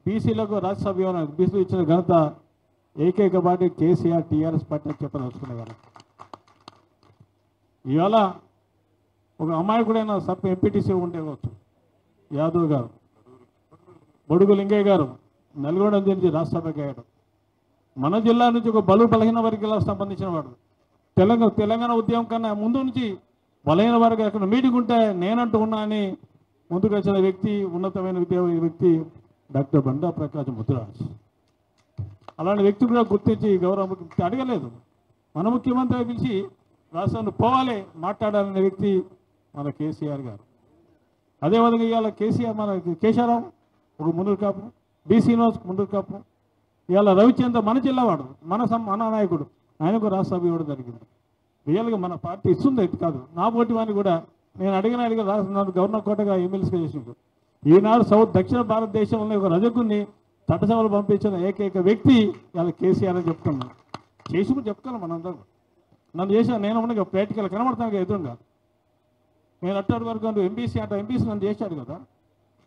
బీసీలకు రాజ్యసభ బీసీలు ఇచ్చిన ఘనత ఏకైక పార్టీ కేసీఆర్ టీఆర్ఎస్ పార్టీ అని చెప్పదలుచుకునే కానీ ఇవాళ ఒక అమాయకుడైన ఎంపీటీసీ ఉండేవచ్చు యాదవ్ గారు, బొడుగు లింగయ్య గారు నల్గొండ నుంచి రాజ్యసభకి అయ్యాడు. మన జిల్లా నుంచి ఒక బలహీన వర్గాలకు సంబంధించిన వాడు. తెలంగాణ ఉద్యమం కన్నా ముందు నుంచి బలహీన వర్గాలు ఎక్కడ మీటింగ్ ఉంటే నేనంటూ ఉన్నా అని ముందుకు వచ్చిన వ్యక్తి, ఉన్నతమైన వ్యక్తి డాక్టర్ బండా ప్రకాశం ముద్రాజ్. అలాంటి వ్యక్తి కూడా గుర్తించి గౌరవ ముఖ్యమంత్రి అడగలేదు, మన ముఖ్యమంత్రి పిలిచి రాష్ట్రాన్ని పోవాలి మాట్లాడాలనే వ్యక్తి మన కేసీఆర్ గారు. అదేవిధంగా ఇవాళ కేసీఆర్ మన కేశవరావు ఒక ముందుకు కాపు, బీసీనోస్ ముందుకు కాపు. ఇవాళ రవిచంద్ర మన జిల్లావాడు, మన నాయకుడు, ఆయనకు రాజ్యసభ ఇవ్వడం జరిగింది. రియల్గా మన పార్టీ ఇస్తుంది కాదు. నా పోటీ వాడిని కూడా నేను అడిగిన నన్ను గవర్నర్ కోటగా ఎమ్మెల్యేగా చేసిండు. ఈనాడు దక్షిణ భారతదేశంలో ఒక రజకుని చట్టసభలు పంపించిన ఏకైక వ్యక్తి ఇలా కేసీఆర్ అని చెప్తున్నాం. చేసి కూడా చెప్పుకోవాలి మనందరం. నన్ను చేసిన నేను ఉండగా ప్రాక్టికల్ కనబడతాను ఎదురుగా. నేను అట్టడి వరకు ఎంబీసీ అంటే ఎంబీసీ నన్ను చేశాడు కదా,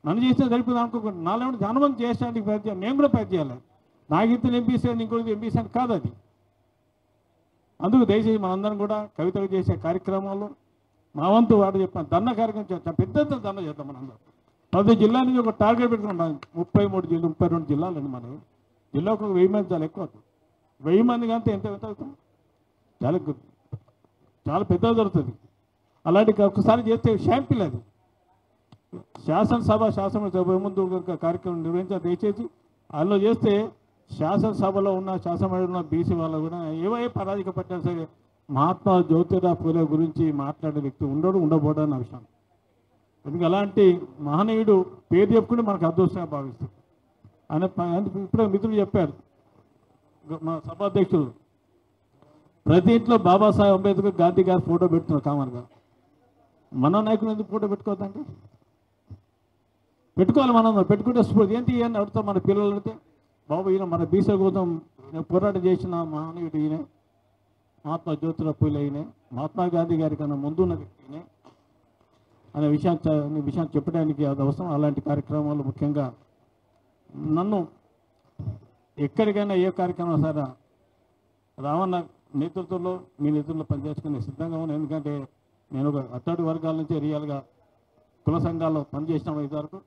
నన్ను చేస్తే సరిపోతుంది అనుకోకుండా నాలో జనమంది చేసడానికి ప్రయత్నం నేను కూడా ప్రయత్నం చేయాలి. నాకు ఇద్దరు ఎంబీసీ అని ఇంకోటి ఎంబీసీ అని కాదు అది. అందుకు దయచేసి మనందరం కూడా కవితలు చేసే కార్యక్రమాలు మా వంతు వాడు చెప్పాను దండ కార్యక్రమం చేస్తాం, పెద్ద దండ చేద్దాం. మనందరం ప్రతి జిల్లా నుంచి ఒక టార్గెట్ పెట్టుకుంటాం. 32 జిల్లాలండి మన జిల్లాకు 1000 మంది చాలా ఎక్కువ. 1000 మంది కంటే ఎంత అవుతుంది, చాలా పెద్దగా దొరుకుతుంది. అలాంటి ఒకసారి చేస్తే షాంపిల్ అది. శాసనసభ ముందు ఒక కార్యక్రమం నిర్వహించాలి. దయచేసి అందులో చేస్తే శాసనసభలో ఉన్న శాసనసభలో ఉన్న బీసీ వాళ్ళు కూడా ఏవే పరాధిక పట్టినా సరే మహాత్మా జ్యోతిరావు పూలే గురించి మాట్లాడే వ్యక్తి ఉండబోడా అన్న విషయం. ఎందుకంటే అలాంటి మహనీయుడు పేరు చెప్పుకుంటే మనకు అదృష్టంగా భావిస్తాం. ఇప్పుడే మిత్రులు చెప్పారు, మా సభాధ్యక్షులు ప్రతి ఇంట్లో బాబాసాహెబ్ అంబేద్కర్ గాంధీ గారు ఫోటో పెడుతున్నారు కామన్గా. మన నాయకులు ఎందుకు ఫోటో పెట్టుకోవద్దండి? పెట్టుకోవాలి. మనం పెట్టుకుంటే ఏంటి అని అడుగుతాం మన పిల్లలు అడిగితే, బాబు ఈయన మన బీసీ కోసం పోరాటం చేసిన మహనీయుడు ఈయనే, మహాత్మా జ్యోతిరావు పూలే ఈయనే, మహాత్మా గాంధీ గారి కన్నా ముందున్నది ఈయనే అనే విషయాన్ని చెప్పడానికి అది అవసరం. అలాంటి కార్యక్రమాలు ముఖ్యంగా నన్ను ఎక్కడికైనా ఏ కార్యక్రమం సరే రావణ నేతృత్వంలో మీ నేతృత్వంలో పనిచేసుకునే సిద్ధంగా ఉన్నాను. ఎందుకంటే నేను ఒక అట్టడి వర్గాల నుంచి రియల్గా కుల సంఘాల్లో పనిచేసిన ఇదివరకు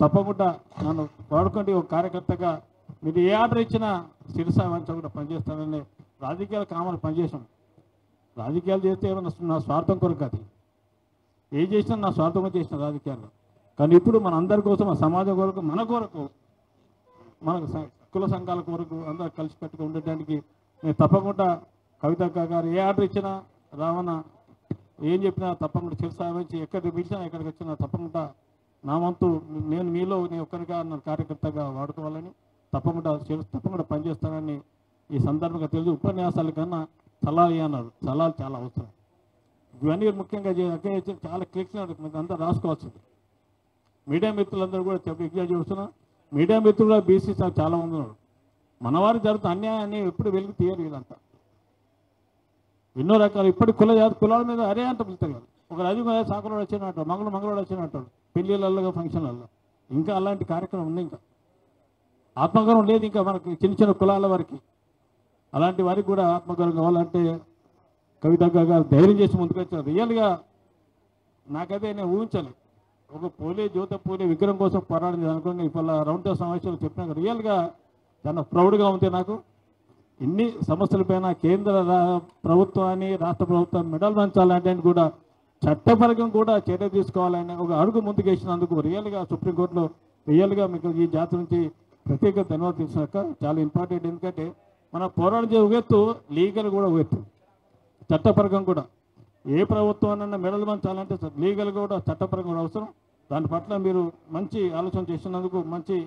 తప్పకుండా నన్ను వాడుకుంటే ఒక కార్యకర్తగా మీరు ఏ ఆర్డర్ ఇచ్చినా శిరసా వంచ కూడా పనిచేస్తానని రాజకీయాలు కామని పనిచేసాం. రాజకీయాలు చేస్తే ఏమన్నా నా స్వార్థం కొరకు అది ఏం చేసినా నా స్వార్థంగా చేసిన రాజకీయాలు. కానీ ఇప్పుడు మన అందరి కోసం మన సమాజం కొరకు మన కొరకు మన కుల సంఘాల కొరకు అందరూ కలిసి కట్టుగా ఉండటానికి నేను తప్పకుండా కవిత గారు ఏ ఆర్డర్ ఇచ్చినా రావణ ఏం చెప్పినా తప్పకుండా శిరసా వంచి ఎక్కడికి పిలిచినా ఎక్కడికి వచ్చినా తప్పకుండా నా వంతు నేను ఒక్కరిగా నా కార్యకర్తగా వాడుకోవాలని తప్పకుండా పనిచేస్తానని ఈ సందర్భంగా తెలుసు. ఉపన్యాసాల కన్నా సలహాలు అన్నారు, సలహాలు చాలా అవసరం. ఇవన్నీ ముఖ్యంగా చాలా క్లిక్స్ అంతా రాసుకోవాల్సింది. మీడియా మిత్రులందరూ కూడా విజ్ఞప్తి చేస్తున్నా. మీడియా మిత్రులు కూడా బీసీ చాలా మంది ఉన్నారు. మనవారు జరుగుతున్న అన్యాయాన్ని ఎప్పుడు వెలికి తీయరు వీళ్ళంతా. ఎన్నో రకాలు ఇప్పటి కులాల మీద అరే అంత పిలుస్తారు కదా. ఒక రాజు సాకులోడు వచ్చినట్టు మంగళవాడు వచ్చినట్టు పెళ్ళిళ్ళల్లో ఫంక్షన్లలో ఇంకా అలాంటి కార్యక్రమం ఉంది. ఇంకా ఆత్మగౌరవం లేదు ఇంకా మనకి చిన్న కులాల వారికి. అలాంటి వారికి కూడా ఆత్మగౌరవం కావాలంటే కవిత గారు ధైర్యం చేసి ముందుకు వచ్చారు. రియల్గా నాకైతే నేను ఊహించాలి ఒక జ్యోతి పూలే విగ్రహం కోసం పోరాడింది అనుకుని ఇవాళ రౌండ్ టేబుల్ సమావేశంలో చెప్పినాక రియల్గా చాలా ప్రౌడ్గా ఉంది నాకు. ఇన్ని సమస్యలపైన కేంద్ర ప్రభుత్వాన్ని రాష్ట్ర ప్రభుత్వాన్ని మెడల్ వంచాలంటే కూడా చట్టపరంగా కూడా చర్య తీసుకోవాలని ఒక అడుగు ముందుకు వేసినందుకు రియల్గా సుప్రీంకోర్టులో రియల్గా మీకు ఈ జాతి నుంచి ప్రత్యేక ధన్యవాదాలు తెలిసినాక చాలా ఇంపార్టెంట్. ఎందుకంటే మన పోరాటం ఒక ఎత్తు, లీగల్ కూడా ఒక ఎత్తు, చట్టపరంగా కూడా ఏ ప్రభుత్వాన్ని మెడల్ వంచాలంటే లీగల్ కూడా చట్టపరంగా కూడా అవసరం. దాని పట్ల మీరు మంచి ఆలోచన చేసినందుకు మంచి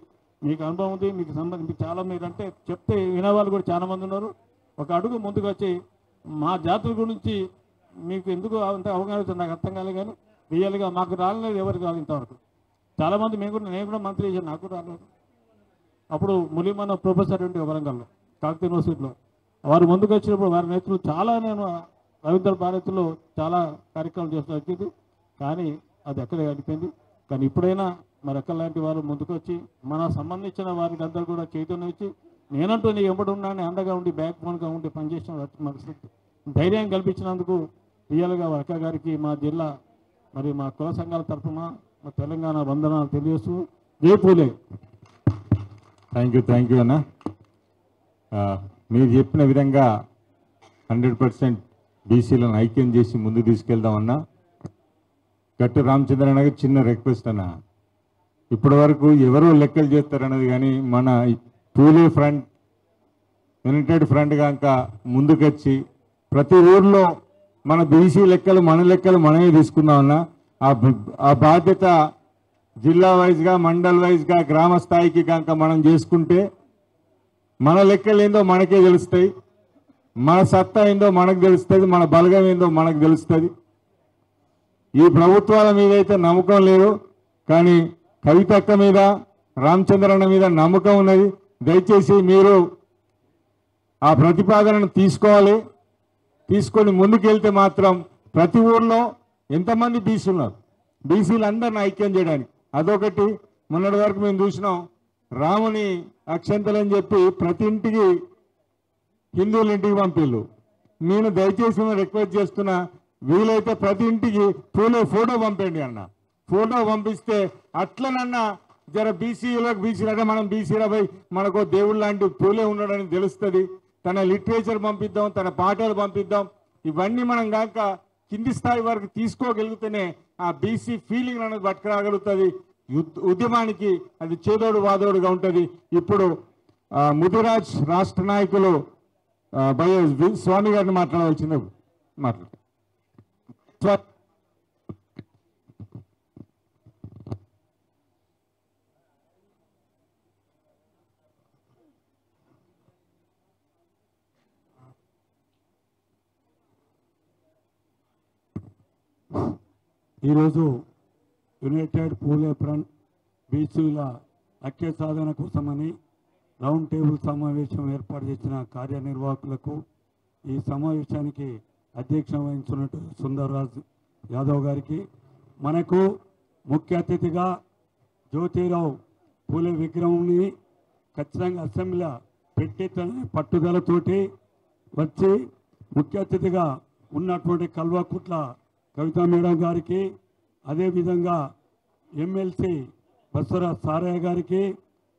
మీకు అనుభవం ఉంది. మీకు సంబంధించి చాలా మీరు అంటే చెప్తే వినేవాళ్ళు కూడా చాలామంది ఉన్నారు. ఒక అడుగు ముందుకు వచ్చి మా జాతుల గురించి మీకు ఎందుకు అంత అవగాహన నాకు అర్థం కాలేదు. కానీ రియల్గా మాకు రాలేదు, ఎవరికి రాలేదు ఇంతవరకు. చాలామంది నేను కూడా మంత్రి చేశాను, నాకు రాలేదు. అప్పుడు ములిమన్న ప్రొఫెసర్ ఉండే వరంగల్లో కాకతీయ యూనివర్సిటీలో వారు ముందుకు వచ్చినప్పుడు వారి నేతలు చాలా నేను రవీంద్ర భారతిలో చాలా కార్యక్రమాలు చేస్తూ వచ్చింది. కానీ అది ఎక్కడే గడిపోయింది. కానీ ఇప్పుడైనా మరి ఎక్కలాంటి వారు ముందుకు వచ్చి మన సంబంధించిన వారికి అందరూ కూడా చైతన్యం ఇచ్చి నేనంటూ నీ ఎంబడి ఉన్నానని అండగా ఉండి బ్యాక్ బోన్గా ఉండి పనిచేసిన మనసు ధైర్యం కల్పించినందుకు రియల్గా అక్క గారికి మా జిల్లా మరి మా కుల సంఘాల తరఫున మా తెలంగాణ వందనాలు తెలియజేస్తూ జై పూలే. థ్యాంక్ యూ అన్న. మీరు చెప్పిన విధంగా 100% బీసీలను ఐక్యం చేసి ముందుకు తీసుకెళ్దామన్నా. గట్టు రామచంద్రన్ గారికి చిన్న రిక్వెస్ట్ అన్న, ఇప్పటి వరకు ఎవరో లెక్కలు చేస్తారన్నది కానీ మన పూలే ఫ్రంట్ యునైటెడ్ ఫ్రంట్ కనుక ముందుకొచ్చి ప్రతి ఊర్లో మన బీసీ లెక్కలు మనమే తీసుకుందామన్నా. ఆ బాధ్యత జిల్లా వైజ్గా మండల్ వైజ్గా గ్రామ స్థాయికి కనుక మనం చేసుకుంటే మన లెక్కలు ఏందో మనకే తెలుస్తాయి, మన సత్తా ఏందో మనకు తెలుస్తుంది, మన బలగం ఏందో మనకు తెలుస్తుంది. ఈ ప్రభుత్వాల మీద అయితే నమ్మకం లేదు, కానీ కవితక్క మీద రామచంద్రన్న మీద నమ్మకం ఉన్నది. దయచేసి మీరు ఆ ప్రతిపాదనను తీసుకోవాలి. తీసుకొని ముందుకెళ్తే మాత్రం ప్రతి ఊర్లో ఎంతమంది బీసీ ఉన్నారు, బీసీలందరిని ఐక్యం చేయడానికి. అదొకటి. మొన్నటి వరకు మేము చూసినాం, రాముని అక్షంతలని చెప్పి ప్రతి ఇంటికి హిందువుల ఇంటికి పంపిళ్ళు. నేను దయచేసి రిక్వెస్ట్ చేస్తున్నా, వీలైతే ప్రతి ఇంటికి పూలే ఫోటో పంపండి అన్న. ఫోటో పంపిస్తే అట్లనన్నా జర బీసీలంటే మనం బీసీల పోయి మనకు దేవుడు లాంటి పూలే ఉన్నాడని తెలుస్తుంది. తన లిటరేచర్ పంపిద్దాం, తన పాటలు పంపిద్దాం. ఇవన్నీ మనం కాక కింది స్థాయి వరకు తీసుకోగలిగితేనే ఆ బీసీ ఫీలింగ్ అనేది పట్టుకురాగలుగుతుంది. ఉద్యమానికి అది చేదోడు వాదోడుగా ఉంటుంది. ఇప్పుడు ముదిరాజ్ రాష్ట్ర నాయకులు స్వామి గారిని మాట్లాడవలసింది మాట్లాడు. ఈరోజు యునైటెడ్ పూలే ఫ్రంట్ బీసీల ఐక్య సాధన కోసమని రౌండ్ టేబుల్ సమావేశం ఏర్పాటు చేసిన కార్యనిర్వాహకులకు, ఈ సమావేశానికి అధ్యక్షత వహించినట్టు సుందర్రాజ్ యాదవ్ గారికి, మనకు ముఖ్య అతిథిగా జ్యోతిరావు పూలే విగ్రహంని ఖచ్చితంగా అసెంబ్లీలో పెట్టి పట్టుదలతోటి వచ్చి ముఖ్య అతిథిగా ఉన్నటువంటి కల్వకుట్ల కవితా మేడం గారికి, అదేవిధంగా ఎమ్మెల్సీ బస్వర సారయ్య గారికి,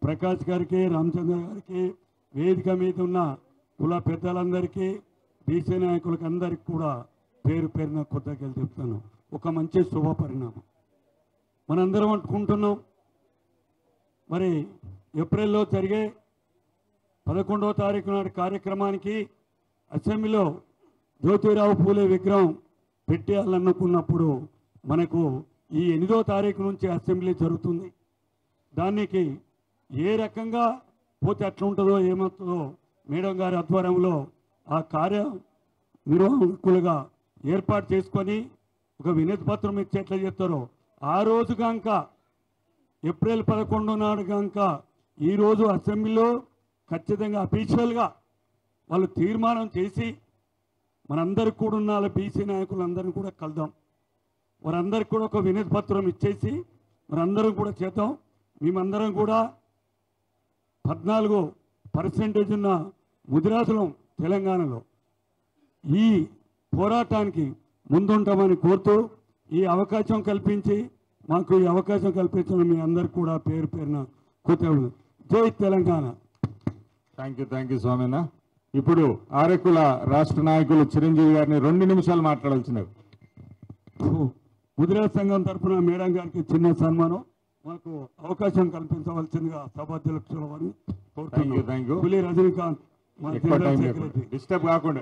ప్రకాష్ గారికి, రామచంద్ర గారికి, వేదిక మీద ఉన్న కుల పెద్దలందరికీ, బీసీ నాయకులకి అందరికీ కూడా పేరు పేరున కృతజ్ఞతలు చెప్తాను. ఒక మంచి శుభ పరిణామం మనందరం అనుకుంటున్నాం. మరి ఏప్రిల్లో జరిగే 11వ తారీఖు నాటి కార్యక్రమానికి అసెంబ్లీలో జ్యోతిరావు పూలే విగ్రహం పెట్టేయాలనుకున్నప్పుడు మనకు ఈ 8వ తారీఖు నుంచి అసెంబ్లీ జరుగుతుంది. దానికి ఏ రకంగా పోతే అట్లుంటుందో ఏమవుతుందో మేడం గారి ఆధ్వర్యంలో ఆ కార్యనిర్వాహకులుగా ఏర్పాటు చేసుకొని ఒక వినతి పత్రం ఇచ్చి ఎట్లా చేస్తారో ఆ రోజు కనుక ఏప్రిల్ 11 నాడు కనుక ఈరోజు అసెంబ్లీలో ఖచ్చితంగా అఫీషియల్గా వాళ్ళు తీర్మానం చేసి మనందరికి కూడా ఉన్న బీసీ నాయకులందరినీ కూడా కలుద్దాం. వారందరికీ కూడా ఒక వినతి పత్రం ఇచ్చేసి మనందరం కూడా చేద్దాం. మేమందరం కూడా 14% ఉన్న ముదిరాజులం తెలంగాణలో ఈ పోరాటానికి ముందుంటామని కోరుతూ ఈ అవకాశం కల్పించి మాకు ఈ అవకాశం కల్పించిన మీ అందరికీ కూడా పేరు పేరున కృతజ్ఞతలు. జై తెలంగాణ. Thank you స్వామినా. ఇప్పుడు ఆరెకుల రాష్ట్ర నాయకులు చిరంజీవి గారిని 2 నిమిషాలు మాట్లాడాల్సినవి. ముదిరాజ్ సంఘం తరఫున మేడం గారికి చిన్న సన్మానం మాకు అవకాశం కల్పించవలసిందిగా సభాధ్యక్షుల వారిని కోరుతున్నాను. పులి రజనీకాంత్ డిస్టర్బ్ కాకుండా